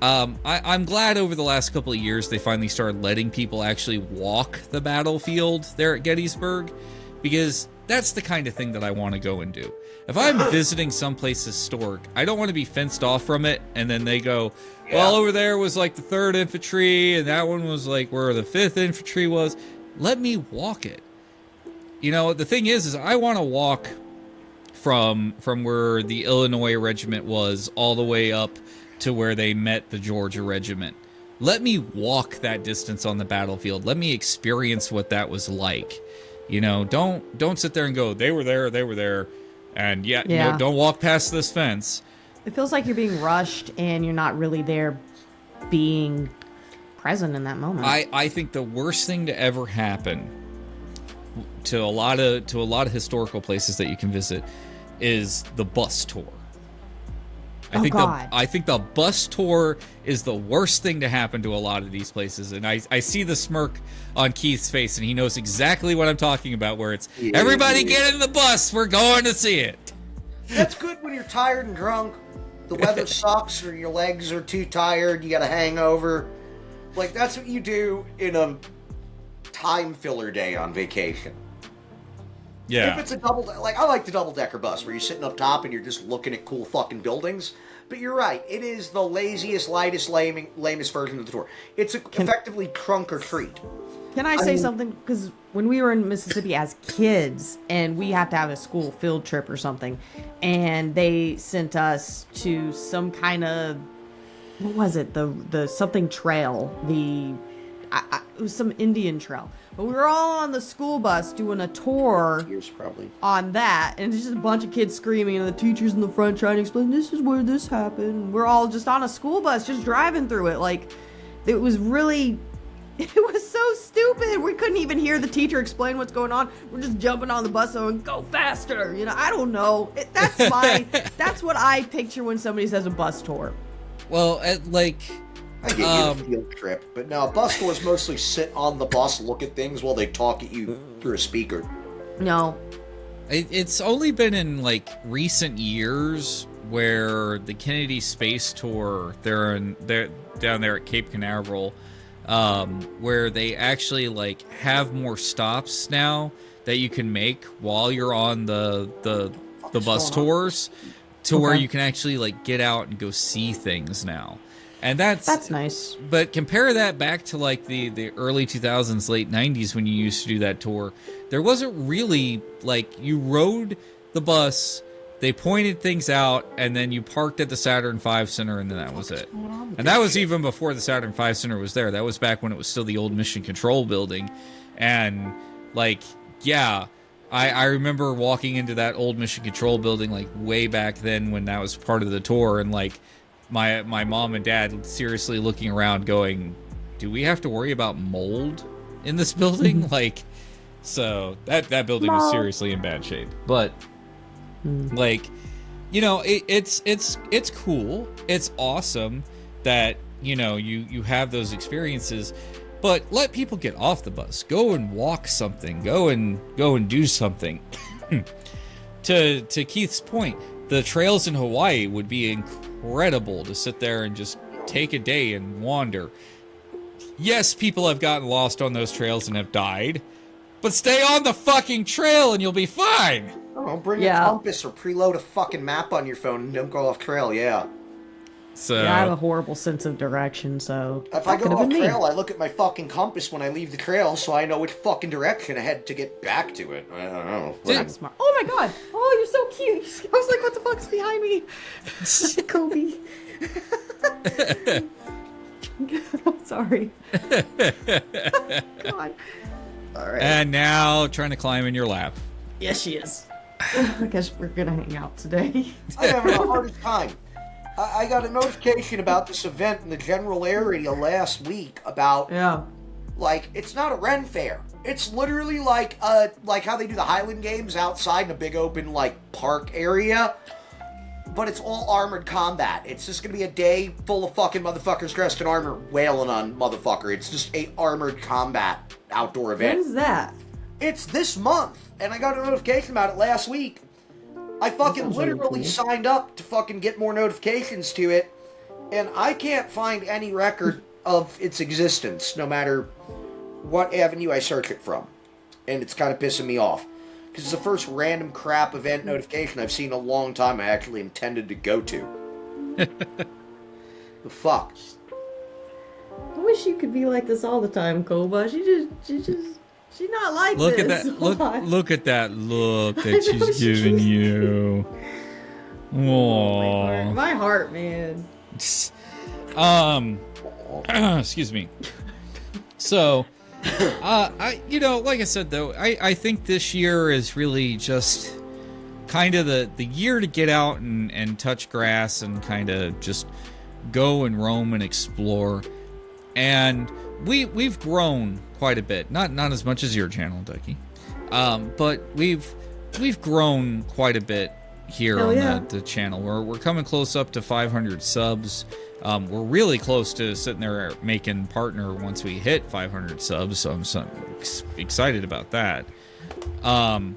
I'm glad over the last couple of years they finally started letting people actually walk the battlefield there at Gettysburg, because that's the kind of thing that I want to go and do. If I'm visiting someplace historic, I don't want to be fenced off from it, and then they go, well, over there was like the 3rd Infantry, and that one was like where the 5th Infantry was. Let me walk it. You know, the thing is I want to walk from where the Illinois Regiment was all the way up to where they met the Georgia Regiment. Let me walk that distance on the battlefield. Let me experience what that was like. You know, don't sit there and go, they were there, and you know, don't walk past this fence. It feels like you're being rushed and you're not really there being present in that moment. I think the worst thing to ever happen to a lot of historical places that you can visit is the bus tour. I think the bus tour is the worst thing to happen to a lot of these places, and I see the smirk on Keith's face, and he knows exactly what I'm talking about, where it's, everybody get in the bus, we're going to see it. That's good when you're tired and drunk. The weather sucks, or your legs are too tired, you got a hangover. Like, that's what you do in a time filler day on vacation. Yeah. If it's a I like the double-decker bus, where you're sitting up top and you're just looking at cool fucking buildings. But you're right, it is the laziest, lightest, lamest version of the tour. It's effectively trunk or treat. Can I say something? Because when we were in Mississippi as kids, and we had to have a school field trip or something, and they sent us to some kind of, what was it? The something trail. It was some Indian trail. But we were all on the school bus doing a tour on that, and it's just a bunch of kids screaming, and the teachers in the front trying to explain, this is where this happened. We're all just on a school bus, just driving through it. Like, it was so stupid. We couldn't even hear the teacher explain what's going on. We're just jumping on the bus and go faster. You know, I don't know. That's what I picture when somebody says a bus tour. Well, I get you a field trip, but no, bus tours mostly sit on the bus, look at things while they talk at you through a speaker. No. It's only been in, like, recent years where the Kennedy Space Tour, they're down there at Cape Canaveral, where they actually, like, have more stops now that you can make while you're on the bus tours, to where you can actually, like, get out and go see things now. And that's nice. But compare that back to, like, the early 2000s, late 90s, when you used to do that tour. There wasn't really, like, you rode the bus, they pointed things out, and then you parked at the Saturn V Center, and then that was it. And that was even before the Saturn V Center was there. That was back when it was still the old Mission Control building. And, like, yeah, I remember walking into that old Mission Control building, like, way back then when that was part of the tour, and, like, my mom and dad seriously looking around going, do we have to worry about mold in this building? Like, so that building was seriously in bad shape. But, like, you know, it's cool. It's awesome that, you know, you have those experiences, but let people get off the bus. Go and walk something. Go and do something. To Keith's point, the trails in Hawaii would be incredible to sit there and just take a day and wander. Yes, people have gotten lost on those trails and have died, but stay on the fucking trail and you'll be fine. Oh, bring a compass or preload a fucking map on your phone and don't go off trail, So, yeah, I have a horrible sense of direction, so if I go off trail, I look at my fucking compass when I leave the trail so I know which fucking direction I head to get back to it. I don't know. That's smart. Oh my god! Oh, you're so cute! I was like, what the fuck's behind me? Kobe. I'm sorry. God. All right. And now trying to climb in your lap. Yes, she is. I guess we're gonna hang out today. I'm having the hardest time. I got a notification about this event in the general area last week about, like, it's not a Ren fair. It's literally like how they do the Highland Games outside in a big open, like, park area. But it's all armored combat. It's just gonna be a day full of fucking motherfuckers dressed in armor wailing on motherfucker. It's just a armored combat outdoor event. When's that? It's this month, and I got a notification about it last week. I fucking literally signed up to fucking get more notifications to it, And I can't find any record of its existence, no matter what avenue I search it from. And it's kind of pissing me off. Because it's the first random crap event notification I've seen in a long time I actually intended to go to. The fuck? I wish you could be like this all the time, Koba. She's not like Look this. at that! Look at that look that she's giving you. Aww. My heart, man. Excuse me. So, like I said though, I think this year is really just kind of the year to get out and touch grass and kind of just go and roam and explore. And we've grown quite a bit. Not as much as your channel, Ducky. But we've grown quite a bit here on the channel. We're coming close up to 500 subs. We're really close to sitting there making partner once we hit 500 subs, so I'm excited about that. But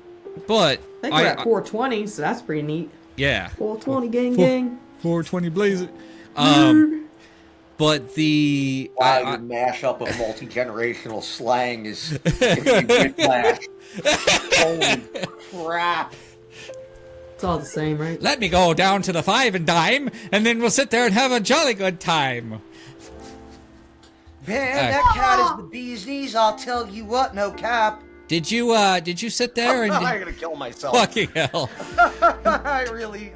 I think we're at 420, so that's pretty neat. Yeah. 420 gang. 420 blaze it. But the your mashup of multi-generational slang is giving me whiplash. Holy crap. It's all the same, right? Let me go down to the 5 and dime, and then we'll sit there and have a jolly good time. Man, that cat is the bee's knees, I'll tell you what, no cap. Did you sit there and... I'm gonna kill myself. Fucking hell. I really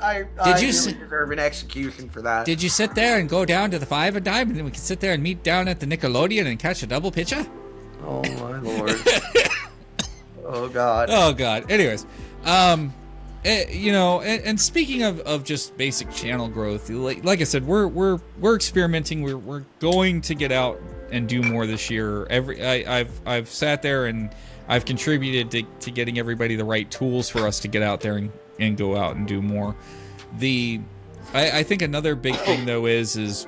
deserve an execution for that. Did you sit there and go down to the 5 and dime, and then we can sit there and meet down at the Nickelodeon and catch a double picture? Oh my lord. Oh god. Oh god. Anyways, and speaking of just basic channel growth, like I said, we're experimenting. We're going to get out and do more this year. I've sat there and I've contributed to getting everybody the right tools for us to get out there and go out and do more. I think another big thing though is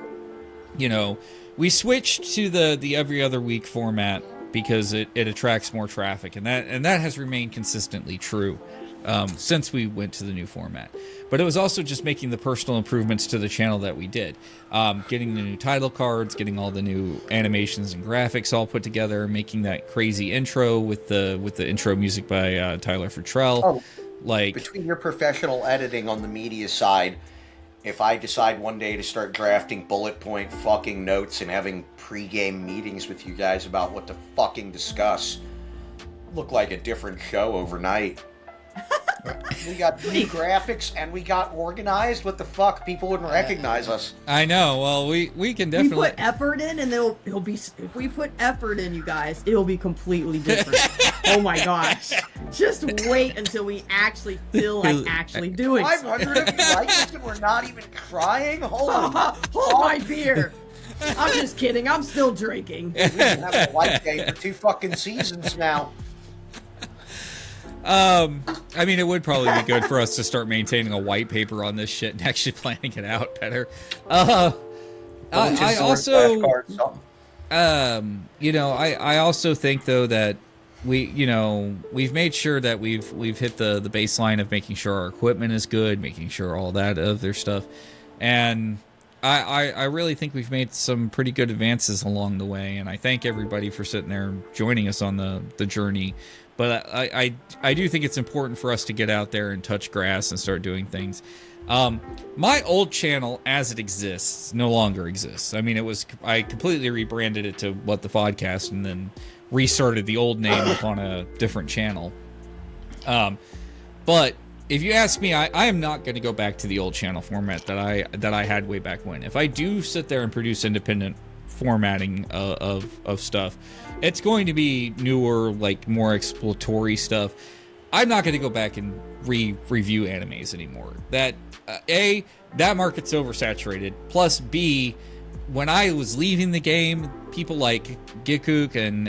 we switched to the every other week format because it attracts more traffic, and that has remained consistently true since we went to the new format. But it was also just making the personal improvements to the channel that we did, getting the new title cards, getting all the new animations and graphics all put together, making that crazy intro with the intro music by Tyler Futrell. Oh, like between your professional editing on the media side, if I decide one day to start drafting bullet point fucking notes and having pre-game meetings with you guys about what to fucking discuss, look like a different show overnight. We got new graphics and we got organized. What the fuck? People wouldn't recognize us. I know. Well, we can definitely we put effort in, and it'll be. If we put effort in, you guys, it'll be completely different. Oh my gosh! Just wait until we actually feel like actually doing. 500 of you like this, and we're not even trying. Holy hold my beer. I'm just kidding. I'm still drinking. We've been having a white day for 2 fucking seasons now. I mean, it would probably be good for us to start maintaining a white paper on this shit and actually planning it out better. I also think though that we've made sure that we've hit the baseline of making sure our equipment is good, making sure all that other stuff, and I really think we've made some pretty good advances along the way, and I thank everybody for sitting there and joining us on the journey. But I do think it's important for us to get out there and touch grass and start doing things. My old channel, as it exists, no longer exists. I mean, I completely rebranded it to WTFodcast and then restarted the old name on a different channel. But if you ask me, I am not going to go back to the old channel format that I had way back when. If I do sit there and produce independent formatting of stuff, it's going to be newer, like more exploratory stuff. I'm not going to go back and review animes anymore. That A, that market's oversaturated. Plus B, when I was leaving the game, people like Gikuk and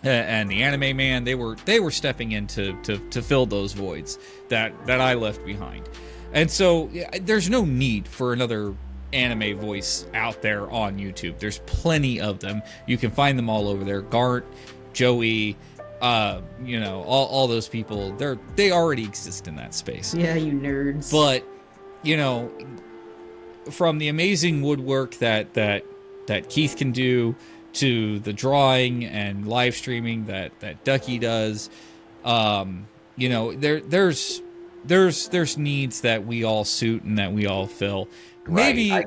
the Anime Man, they were stepping in to fill those voids that I left behind. And so there's no need for another anime voice out there on YouTube. There's plenty of them. You can find them all over there. Gart, Joey, all those people, they already exist in that space. Yeah, you nerds. But, from the amazing woodwork that Keith can do, to the drawing and live streaming that Ducky does, you know, there's needs that we all suit and that we all fill. Maybe I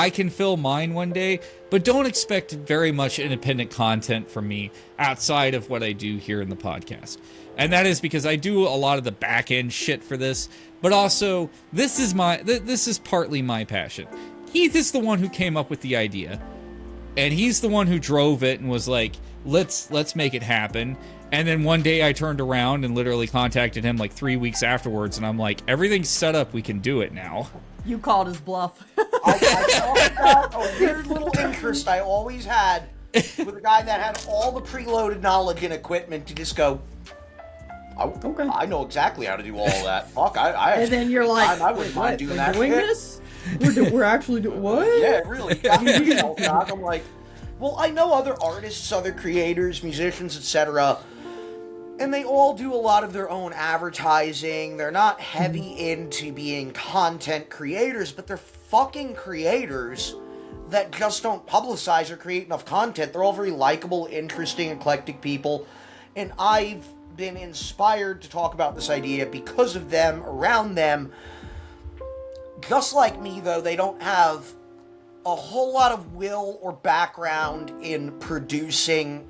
can fill mine one day, but don't expect very much independent content from me outside of what I do here in the podcast. And that is because I do a lot of the back end shit for this, but also this is partly my passion. Keith is the one who came up with the idea, and he's the one who drove it and was like, let's make it happen. And then one day I turned around and literally contacted him like 3 weeks afterwards, and I'm like, everything's set up, we can do it now. You called his bluff. I got a weird little interest I always had with a guy that had all the preloaded knowledge and equipment to just go, okay. I know exactly how to do all of that. Fuck, I and then you're like, I wouldn't mind doing that doing shit. this? We're actually doing what? Yeah, really. I'm like, well, I know other artists, other creators, musicians, etc., and they all do a lot of their own advertising. They're not heavy into being content creators, but they're fucking creators that just don't publicize or create enough content. They're all very likable, interesting, eclectic people, and I've been inspired to talk about this idea because of them, around them. Just like me, though, they don't have a whole lot of will or background in producing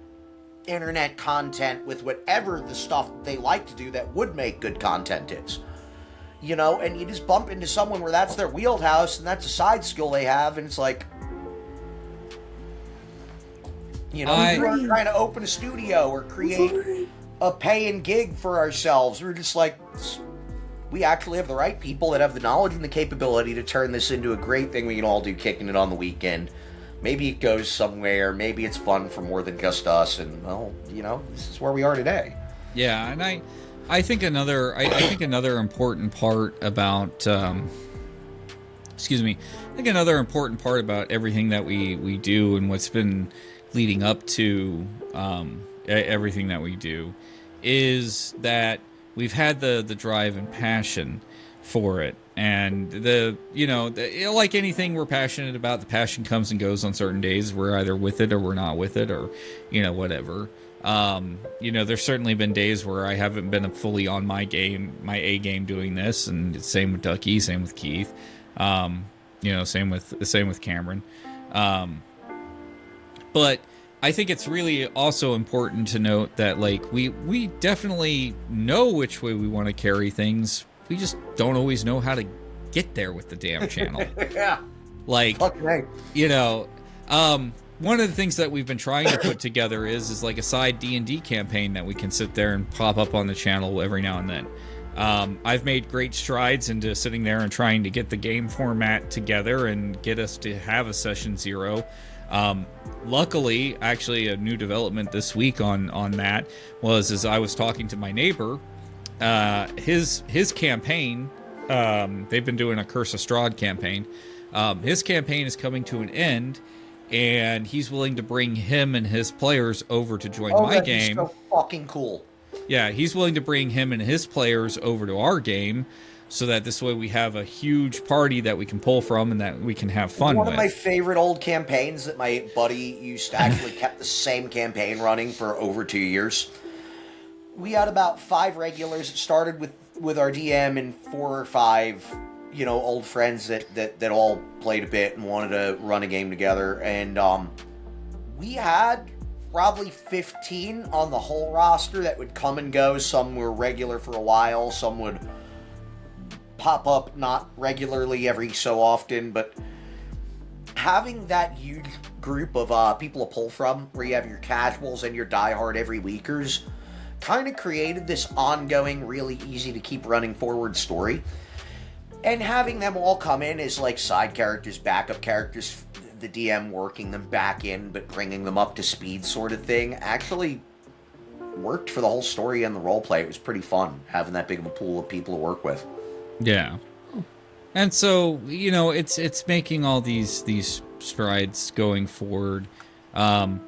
internet content with whatever the stuff they like to do that would make good content is. You know, and you just bump into someone where that's their wheelhouse and that's a side skill they have, and it's like, you know, we're trying to open a studio or create a paying gig for ourselves. We're just like, we actually have the right people that have the knowledge and the capability to turn this into a great thing we can all do, kicking it on the weekend. Maybe it goes somewhere. Maybe it's fun for more than just us. And, well, you know, this is where we are today. Yeah, and I think another important part about another important part about everything that we do and what's been leading up to everything that we do is that we've had the drive and passion for it. And like anything we're passionate about, the passion comes and goes on certain days. We're either with it or we're not with it, or, whatever. There's certainly been days where I haven't been fully on my A game doing this, and same with Ducky, same with Keith, same with Cameron. But I think it's really also important to note that, like, we definitely know which way we want to carry things. We just don't always know how to get there with the damn channel. Yeah. Like, okay. One of the things that we've been trying to put together is like a side D&D campaign that we can sit there and pop up on the channel every now and then. I've made great strides into sitting there and trying to get the game format together and get us to have a session 0. Luckily, actually, a new development this week on that was, as I was talking to my neighbor, his campaign, they've been doing a Curse of Strahd campaign. His campaign is coming to an end, and he's willing to bring him and his players over to join my game. So fucking cool. Yeah, he's willing to bring him and his players over to our game, so that this way we have a huge party that we can pull from and that we can have fun with. One of my favorite old campaigns that my buddy used to actually kept the same campaign running for over 2 years. We had about 5 regulars. It started with our DM and 4 or 5, old friends that all played a bit and wanted to run a game together. And we had probably 15 on the whole roster that would come and go. Some were regular for a while. Some would pop up not regularly every so often. But having that huge group of people to pull from, where you have your casuals and your diehard every weekers, kind of created this ongoing, really easy to keep running forward story. And having them all come in as like side characters, backup characters, the DM working them back in but bringing them up to speed sort of thing, actually worked for the whole story and the roleplay. It was pretty fun having that big of a pool of people to work with. Yeah. And so, it's making all these strides going forward. The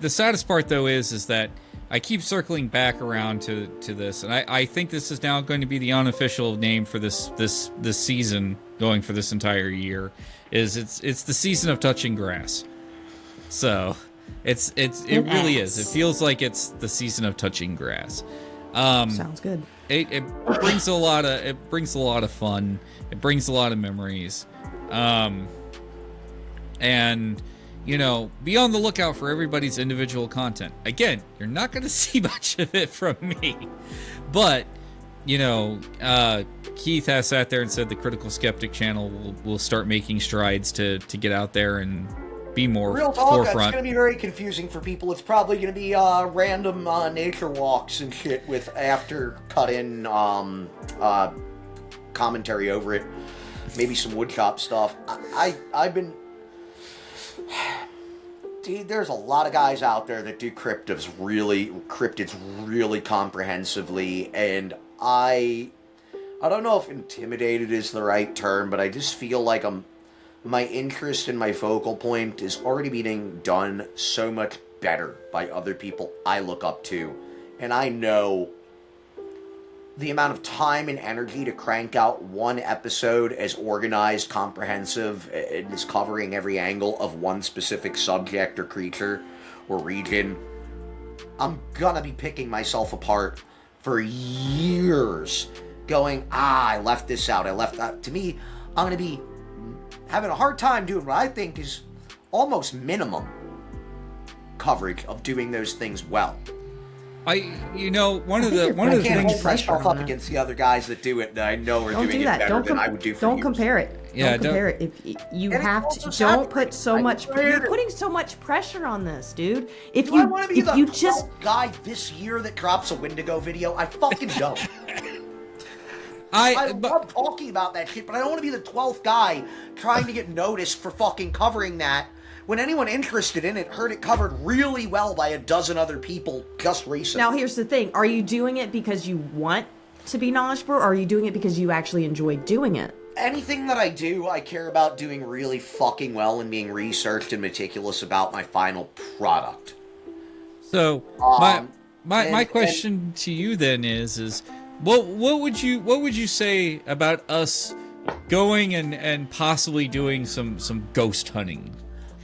saddest part, though, is that I keep circling back around to this, and I think this is now going to be the unofficial name for this season, going for this entire year. It's the season of touching grass. So it really is. It feels like it's the season of touching grass. Sounds good. It brings a lot of fun. It brings a lot of memories. And you know, be on the lookout for everybody's individual content. Again, you're not going to see much of it from me, but you know, Keith has sat there and said the Critical Skeptic channel will start making strides to get out there and be more Real talk, forefront. it's going to be very confusing for people. It's probably going to be random nature walks and shit with after cut in commentary over it. Maybe some woodshop stuff. I've been... Dude, there's a lot of guys out there that do cryptids really comprehensively, and I don't know if intimidated is the right term, but I just feel like my interest and my focal point is already being done so much better by other people I look up to, and I know the amount of time and energy to crank out one episode as organized, comprehensive, and is covering every angle of one specific subject or creature or region. I'm gonna be picking myself apart for years, going, I left this out, I left that. To me, I'm gonna be having a hard time doing what I think is almost minimum coverage of doing those things well. One of the I can't things hold myself up against the other guys that do it that I know are doing it better than I would do for Don't years. compare it. Yeah, don't compare it. If you And have it's to, also don't sad put so I much. compared You're it. putting so much pressure on this, dude. If Do I want to be the you 12th just guy this year that drops a Wendigo video? I fucking don't. I love talking about that shit, but I don't want to be the 12th guy trying to get noticed for fucking covering that when anyone interested in it heard it covered really well by a dozen other people just recently. now here's the thing: are you doing it because you want to be knowledgeable, or are you doing it because you actually enjoy doing it? Anything that I do, I care about doing really fucking well and being researched and meticulous about my final product. So my question to you then is what would you say about us going and possibly doing some ghost hunting?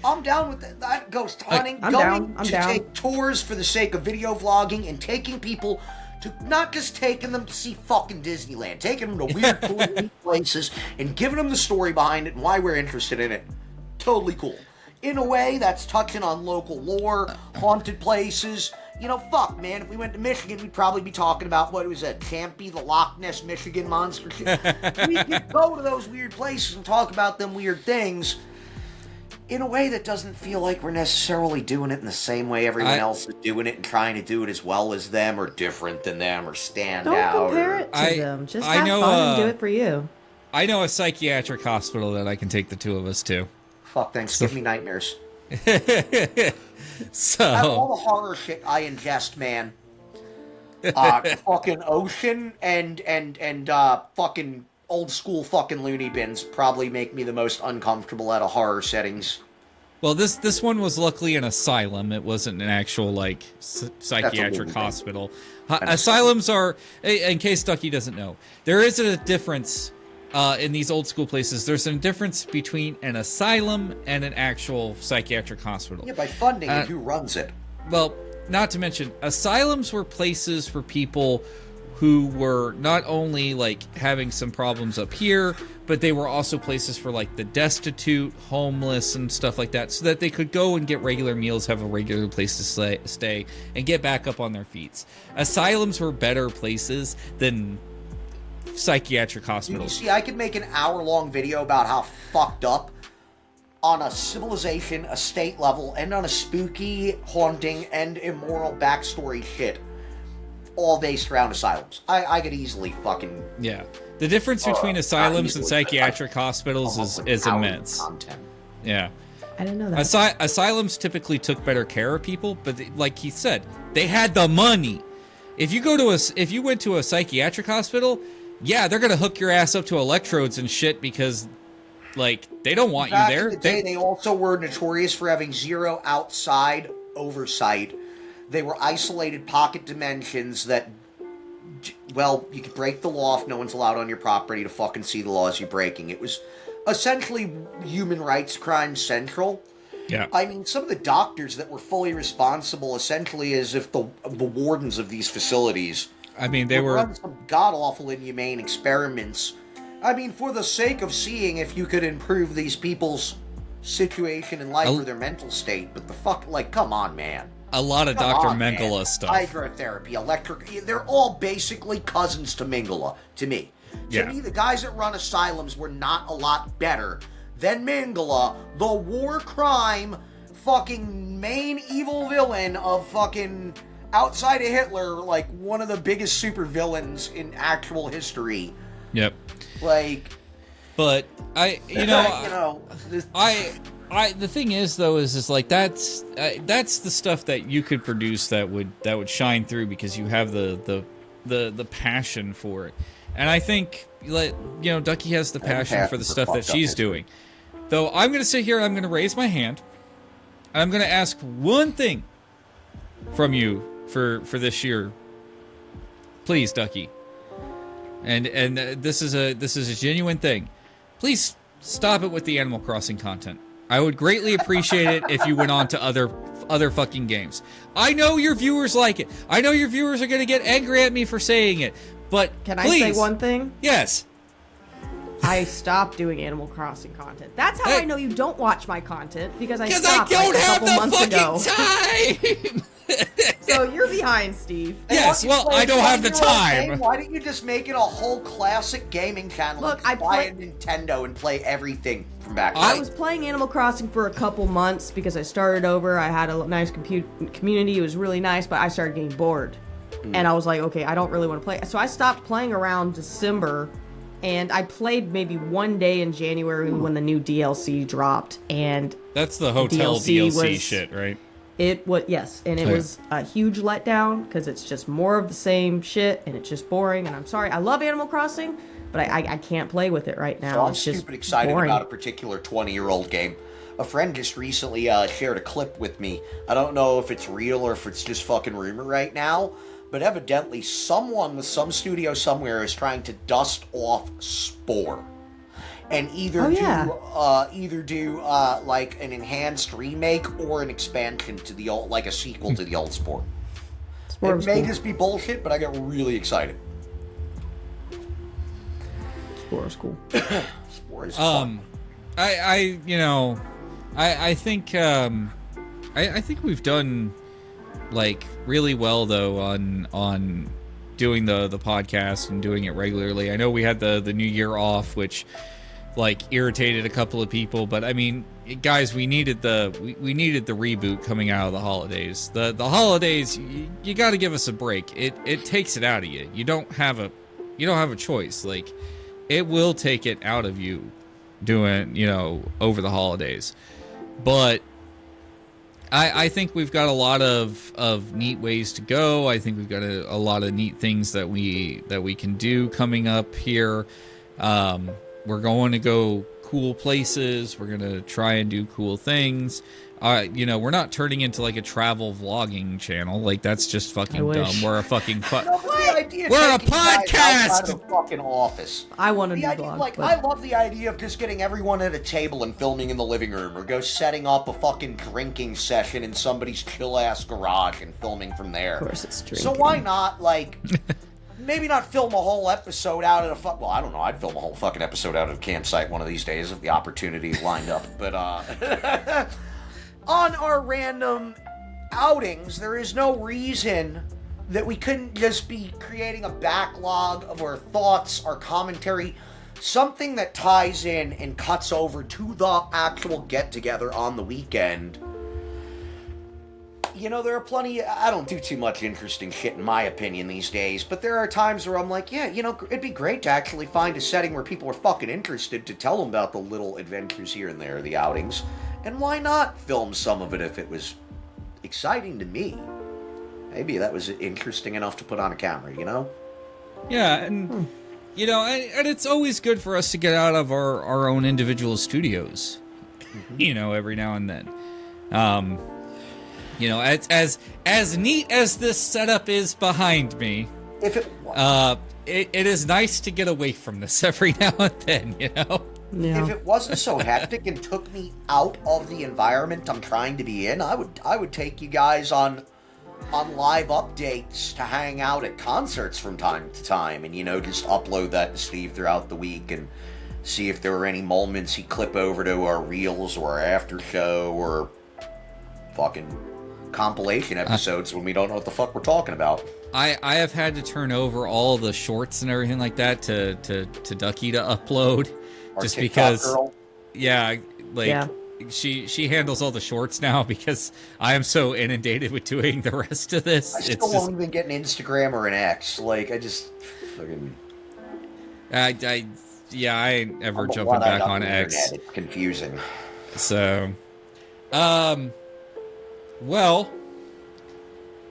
I'm down with that ghost hunting. I'm going down. to take tours for the sake of video vlogging and taking people to, not just taking them to see fucking Disneyland, taking them to weird, cool, neat places and giving them the story behind it and why we're interested in it. Totally cool. In a way, that's touching on local lore, haunted places. You know, fuck, man, if we went to Michigan, we'd probably be talking about, what was that, Champy, the Loch Ness, Michigan monster shit. We could go to those weird places and talk about them weird things in a way that doesn't feel like we're necessarily doing it in the same way everyone else is doing it and trying to do it as well as them or different than them or stand out. Don't compare it to them. Just have know, fun and do it for you. I know a psychiatric hospital that I can take the two of us to. Fuck, thanks. Give me nightmares. So Out of all the horror shit I ingest, man, fucking ocean and fucking old school fucking loony bins probably make me the most uncomfortable out of horror settings. well, this one was luckily an asylum. It wasn't an actual like psychiatric hospital. Asylums are, in case Ducky doesn't know, there is a difference in these old school places. There's a difference between an asylum and an actual psychiatric hospital. Yeah, by funding and who runs it. Well, not to mention, asylums were places for people who were not only like having some problems up here, but they were also places for like the destitute, homeless, and stuff like that, so that they could go and get regular meals, have a regular place to stay, and get back up on their feet. Asylums were better places than psychiatric hospitals. You see, I could make an hour-long video about how fucked up on a civilization, a state level, and on a spooky, haunting, and immoral backstory shit, all based around asylums. I could easily fucking... Yeah. The difference between asylums and psychiatric hospitals is immense. Content. Yeah. I didn't know that. Asylums typically took better care of people, but like he said, they had the money. If you went to a psychiatric hospital, yeah, they're gonna hook your ass up to electrodes and shit because, like, they don't want you there. Back in the day, they also were notorious for having zero outside oversight. They were isolated pocket dimensions that, well, you could break the law if no one's allowed on your property to fucking see the laws you're breaking. It was essentially human rights crime central. Yeah. I mean, some of the doctors that were fully responsible, essentially, as if the wardens of these facilities. I mean, they were run some god-awful, inhumane experiments. I mean, for the sake of seeing if you could improve these people's situation in life or their mental state. But the fuck, like, come on, man. A lot of Dr. Mengele stuff. Hydrotherapy, electric, they're all basically cousins to Mengele, to me. To me, the guys that run asylums were not a lot better than Mengele, the war crime fucking main evil villain of fucking, outside of Hitler, like one of the biggest super villains in actual history. Yep. Like, but the thing is though is like that's the stuff that you could produce that would shine through because you have the passion for it. And I think Ducky has the passion for the stuff that she's doing. Though I'm going to sit here and I'm going to raise my hand and I'm going to ask one thing from you for this year. Please, Ducky. And this is a genuine thing. Please stop it with the Animal Crossing content. I would greatly appreciate it if you went on to other fucking games. I know your viewers like it. I know your viewers are going to get angry at me for saying it. But can please, I say one thing? Yes. I stopped doing Animal Crossing content. That's how I know you don't watch my content, because I stopped don't like a have couple the months fucking ago. time. So you're behind, Steve. Yes, well, I don't have the time. Why don't you just make it a whole classic gaming channel? Look, and buy a Nintendo and play everything from back then. I was playing Animal Crossing for a couple months because I started over. I had a nice community. It was really nice, but I started getting bored. And I was like, okay, I don't really want to play. So I stopped playing around December, and I played maybe one day in January when the new DLC dropped. And that's the hotel DLC shit, right? It was, yes, and it was a huge letdown because it's just more of the same shit, and it's just boring. And I'm sorry, I love Animal Crossing, but I can't play with it right now. So I'm it's just stupid excited boring. about a particular 20-year-old game. A friend just recently shared a clip with me. I don't know if it's real or if it's just fucking rumor right now, but evidently someone with some studio somewhere is trying to dust off Spore. And either do like an enhanced remake or an expansion to the old, like a sequel to the old Spore. It may just be bullshit, but I get really excited. Spore is cool. Spore is fun. I think I think we've done like really well though on doing the podcast and doing it regularly. I know we had the New Year off, which like irritated a couple of people, but I mean, guys, we needed the reboot coming out of the holidays. The holidays, you got to give us a break. It takes it out of you. You don't have a choice. Like, it will take it out of you doing over the holidays. But I think we've got a lot of neat ways to go. I think we've got a lot of neat things that we can do coming up here. We're going to go cool places. We're going to try and do cool things. We're not turning into like a travel vlogging channel. Like, that's just fucking dumb. We're a fucking we're a podcast. Out of the fucking office. I want to do vlog. I love the idea of just getting everyone at a table and filming in the living room, or go setting up a fucking drinking session in somebody's chill ass garage and filming from there. Of course, it's drinking. So why not maybe not film a whole episode out at well, I don't know. I'd film a whole fucking episode out at a campsite one of these days if the opportunity lined up. But on our random outings, there is no reason that we couldn't just be creating a backlog of our thoughts, our commentary, something that ties in and cuts over to the actual get-together on the weekend. There are plenty. I don't do too much interesting shit, in my opinion, these days. But there are times where I'm like, yeah, it'd be great to actually find a setting where people are fucking interested to tell them about the little adventures here and there, the outings. And why not film some of it if it was exciting to me? Maybe that was interesting enough to put on a camera, Yeah, and, and it's always good for us to get out of our own individual studios, every now and then. You know, as neat as this setup is behind me, If it is nice to get away from this every now and then, you know? Yeah. If it wasn't so hectic and took me out of the environment I'm trying to be in, I would take you guys on live updates to hang out at concerts from time to time, and just upload that to Steve throughout the week and see if there were any moments he'd clip over to our reels or our after show or fucking compilation episodes when we don't know what the fuck we're talking about. I have had to turn over all the shorts and everything like that to Ducky to upload. Our Just TikTok because, girl. yeah, like Yeah. she handles all the shorts now because I am so inundated with doing the rest of this. I still won't even get an Instagram or an X. Like, I just fucking... I ain't ever I'm a jumping back one-eyed on X. internet. It's confusing. So, well,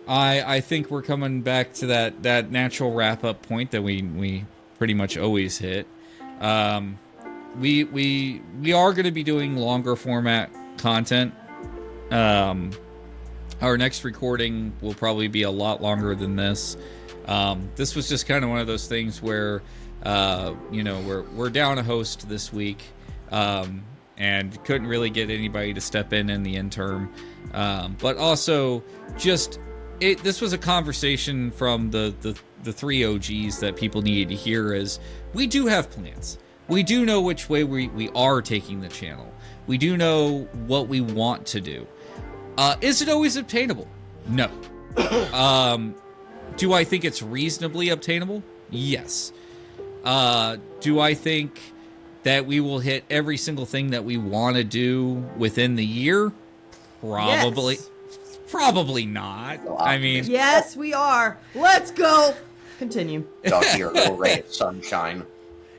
I think we're coming back to that natural wrap up point that we pretty much always hit. We are going to be doing longer format content. Our next recording will probably be a lot longer than this. This was just kind of one of those things where, we're down a host this week, and couldn't really get anybody to step in the interim. But also, this was a conversation from the three OGs that people needed to hear. Is we do have plans. We do know which way we are taking the channel. We do know what we want to do. Is it always obtainable? No. Do I think it's reasonably obtainable? Yes. Do I think that we will hit every single thing that we want to do within the year? Probably. Yes. Probably not. I mean... Yes, we are. Let's go. Continue. Ducky or little ray of sunshine.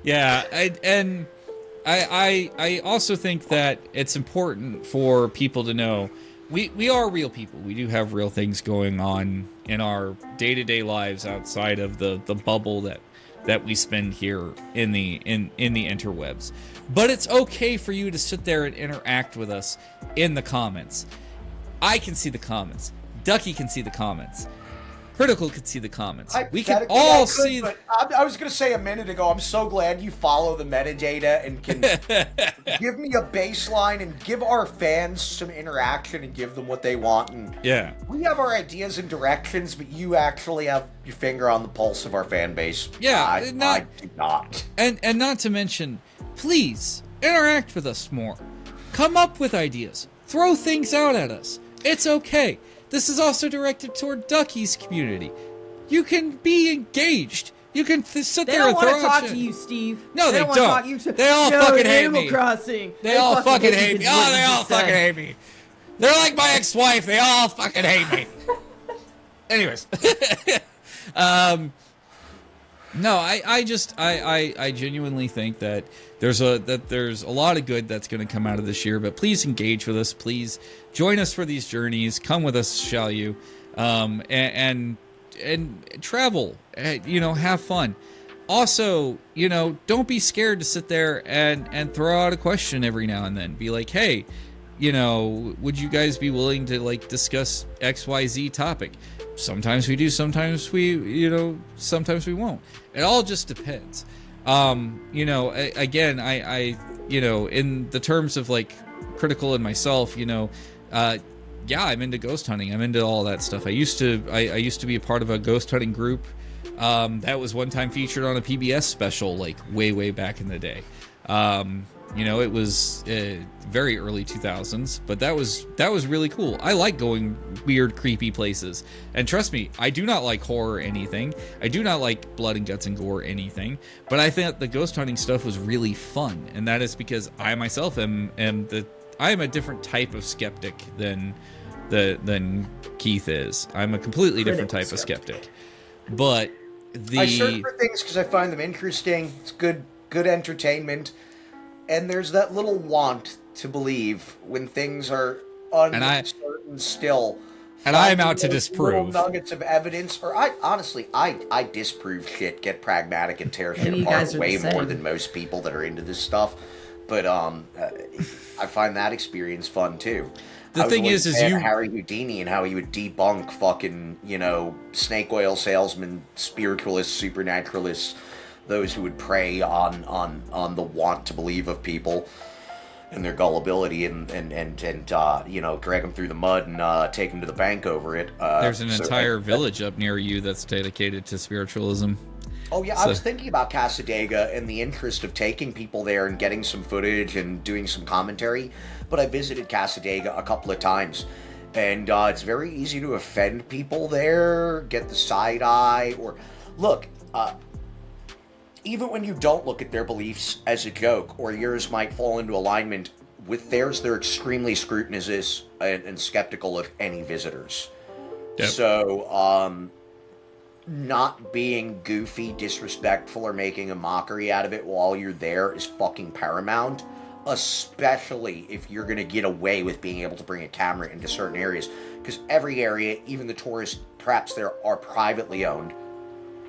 Yeah, I also think that it's important for people to know we are real people. We do have real things going on in our day-to-day lives outside of the bubble that we spend here in the interwebs. But it's okay for you to sit there and interact with us in the comments. I can see the comments. Ducky can see the comments. Critical could see the comments. We can all see. But I was going to say a minute ago, I'm so glad you follow the metadata and can give me a baseline and give our fans some interaction and give them what they want. And yeah, we have our ideas and directions, but you actually have your finger on the pulse of our fan base. Yeah, I do not. And not to mention, please interact with us more. Come up with ideas. Throw things out at us. It's okay. This is also directed toward Ducky's community. You can be engaged. You can sit there and throw out. They don't want to talk to you, Steve. No, they don't. They all fucking hate me. Crossing. They all fucking hate me. Oh, they all fucking hate me. They're like my ex-wife. They all fucking hate me. Anyways, no, I genuinely think that there's a lot of good that's going to come out of this year. But please engage with us. Please join us for these journeys. Come with us, shall you? And travel. Have fun. Also, don't be scared to sit there and throw out a question every now and then. Be like, hey, would you guys be willing to discuss XYZ topic? Sometimes we do, sometimes sometimes we won't. It all just depends. Again, I in the terms of Critical and myself, I'm into ghost hunting. I'm into all that stuff. I used to be a part of a ghost hunting group that was one time featured on a PBS special, way back in the day. It was very early 2000s, but that was really cool. I like going weird, creepy places. And trust me, I do not like horror anything. I do not like blood and guts and gore anything. But I think the ghost hunting stuff was really fun, and that is because I myself am a different type of skeptic than Keith is. I'm a completely different type of skeptic. But I search for things because I find them interesting. It's good entertainment. And there's that little want to believe when things are uncertain still. And I'm out to disprove. Little nuggets of evidence, or I disprove shit, get pragmatic, and tear shit apart way more than most people that are into this stuff. But I find that experience fun too. the thing is you Harry Houdini and how he would debunk fucking, you know, snake oil salesmen, spiritualists, supernaturalists, those who would prey on the want to believe of people and their gullibility and you know, drag them through the mud and take them to the bank over it. There's an entire village up near you that's dedicated to spiritualism. Oh yeah, I was thinking about Casadega in the interest of taking people there and getting some footage and doing some commentary, but I visited Casadega a couple of times, and it's very easy to offend people there, get the side eye, or look, even when you don't look at their beliefs as a joke, or yours might fall into alignment with theirs, they're extremely scrutinous and skeptical of any visitors. Yep. So, not being goofy, disrespectful, or making a mockery out of it while you're there is fucking paramount, especially if you're going to get away with being able to bring a camera into certain areas, because every area, even the tourist traps there, are privately owned.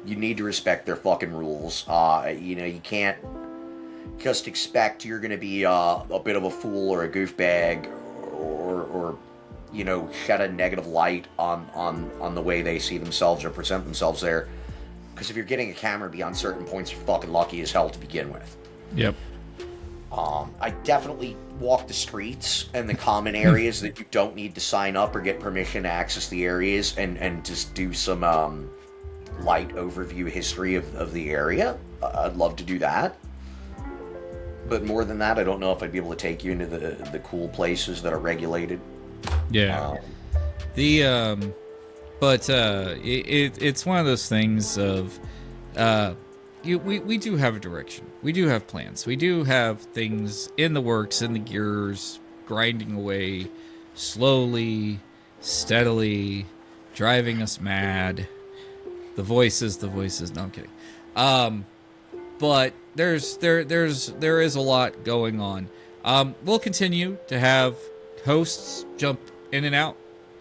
You need to respect their fucking rules. You know, you can't just expect you're going to be a bit of a fool or a goofbag or you know, shed a negative light on the way they see themselves or present themselves there. Because if you're getting a camera beyond certain points, you're fucking lucky as hell to begin with. Yep. I definitely walk the streets and the common areas that you don't need to sign up or get permission to access the areas and just do some light overview history of the area. I'd love to do that. But more than that, I don't know if I'd be able to take you into the cool places that are regulated. Yeah. It's one of those things of we do have a direction. We do have plans. We do have things in the works, in the gears, grinding away slowly, steadily, driving us mad. The voices. No, I'm kidding. But there is a lot going on. We'll continue to have hosts jump in and out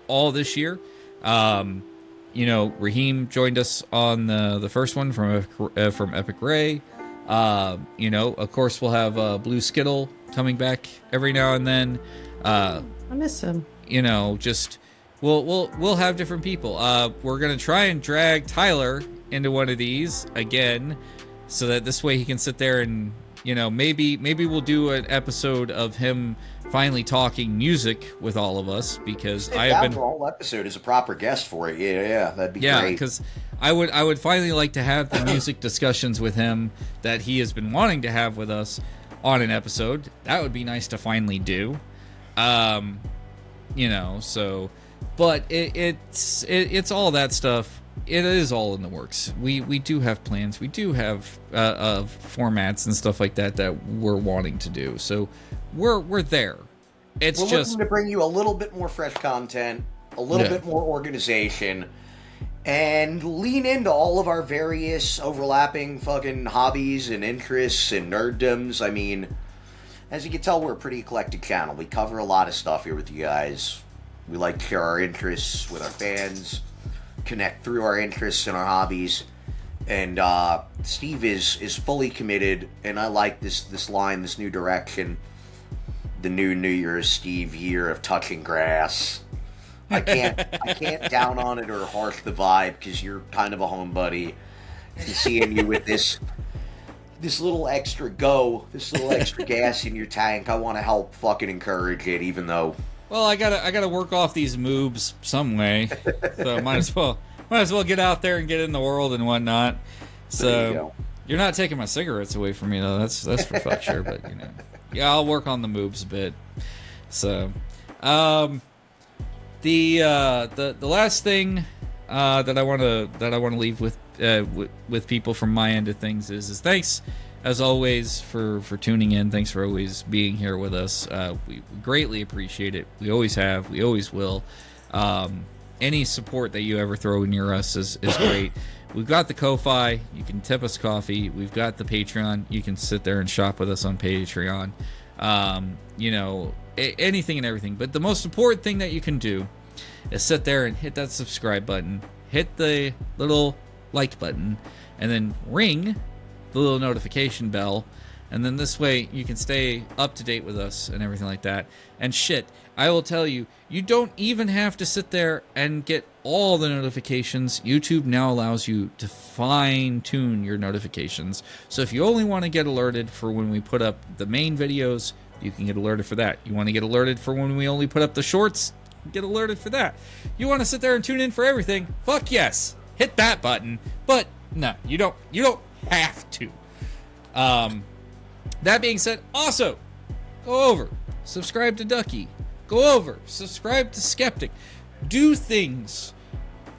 all this year. You know, Raheem joined us on the first one from Epic Ray. You know, of course, we'll have WTFskittle coming back every now and then. I miss him. You know, just we'll have different people. We're gonna try and drag Tyler into one of these again, so that this way he can sit there and, you know, maybe we'll do an episode of him finally talking music with all of us, because I have been whole episode as a proper guest for it. Yeah, that'd be great. Yeah, because I would finally like to have the music discussions with him that he has been wanting to have with us on an episode. That would be nice to finally do. You know, so, but it's all that stuff. It is all in the works. We do have plans. We do have formats and stuff like that we're wanting to do. So we're there. We're looking to bring you a little bit more fresh content, a little bit more organization, and lean into all of our various overlapping fucking hobbies and interests and nerddoms. I mean, as you can tell, we're a pretty eclectic channel. We cover a lot of stuff here with you guys. We like to share our interests with our fans, connect through our interests and our hobbies, and Steve is fully committed, and I like this line, this new direction, the new Year's Steve year of touching grass. I can't down on it or harsh the vibe, because you're kind of a home buddy, and seeing you with this little extra this little extra gas in your tank, I want to help fucking encourage it, even though. Well, I gotta work off these moobs some way, so might as well get out there and get in the world and whatnot. So you're not taking my cigarettes away from me, though. That's for fuck sure. But, you know, yeah, I'll work on the moobs a bit. So, the last thing that I want to leave with people from my end of things is thanks, as always, for tuning in. Thanks for always being here with us. We greatly appreciate it. We always have. We always will. Any support that you ever throw near us is great. We've got the Ko-Fi. You can tip us coffee. We've got the Patreon. You can sit there and shop with us on Patreon. You know, anything and everything. But the most important thing that you can do is sit there and hit that subscribe button, hit the little like button, and then ring the little notification bell And then this way you can stay up to date with us and everything like that. And shit, I will tell you, you don't even have to sit there and get all the notifications. YouTube now allows you to fine-tune your notifications. So if you only want to get alerted for when we put up the main videos, you can get alerted for that. You want to get alerted for when we only put up the shorts, get alerted for that. You want to sit there and tune in for everything? Fuck yes. Hit that button. But no, you don't have to. That being said, also go over, subscribe to Ducky. Go over, subscribe to Skeptic. Do things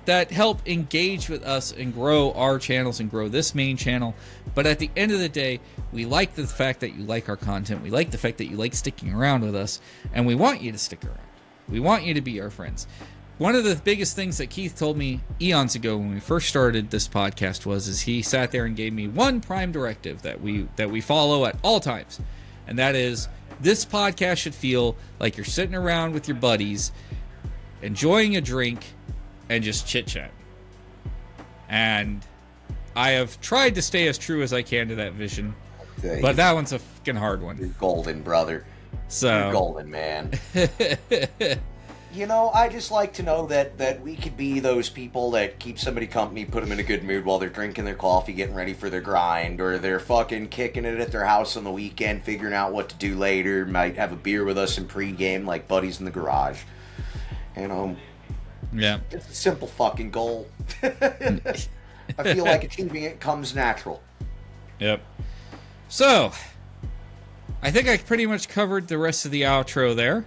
that help engage with us and grow our channels and grow this main channel. But at the end of the day, we like the fact that you like our content. We like the fact that you like sticking around with us. And we want you to stick around. We want you to be our friends. One of the biggest things that Keith told me eons ago when we first started this podcast is he sat there and gave me one prime directive that we follow at all times. And that is, this podcast should feel like you're sitting around with your buddies, enjoying a drink, and just chit-chat. And I have tried to stay as true as I can to that vision. But that one's a fucking hard one. You're golden, brother. So you're golden, man. You know, I just like to know that we could be those people that keep somebody company, put them in a good mood while they're drinking their coffee, getting ready for their grind, or they're fucking kicking it at their house on the weekend, figuring out what to do later, might have a beer with us in pregame like buddies in the garage. You know, yeah, it's a simple fucking goal. I feel like achieving it comes natural. Yep. So, I think I pretty much covered the rest of the outro there.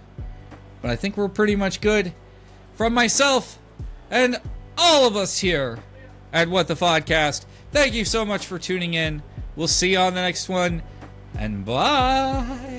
But I think we're pretty much good. From myself and all of us here at WTFodcast, thank you so much for tuning in. We'll see you on the next one. And bye.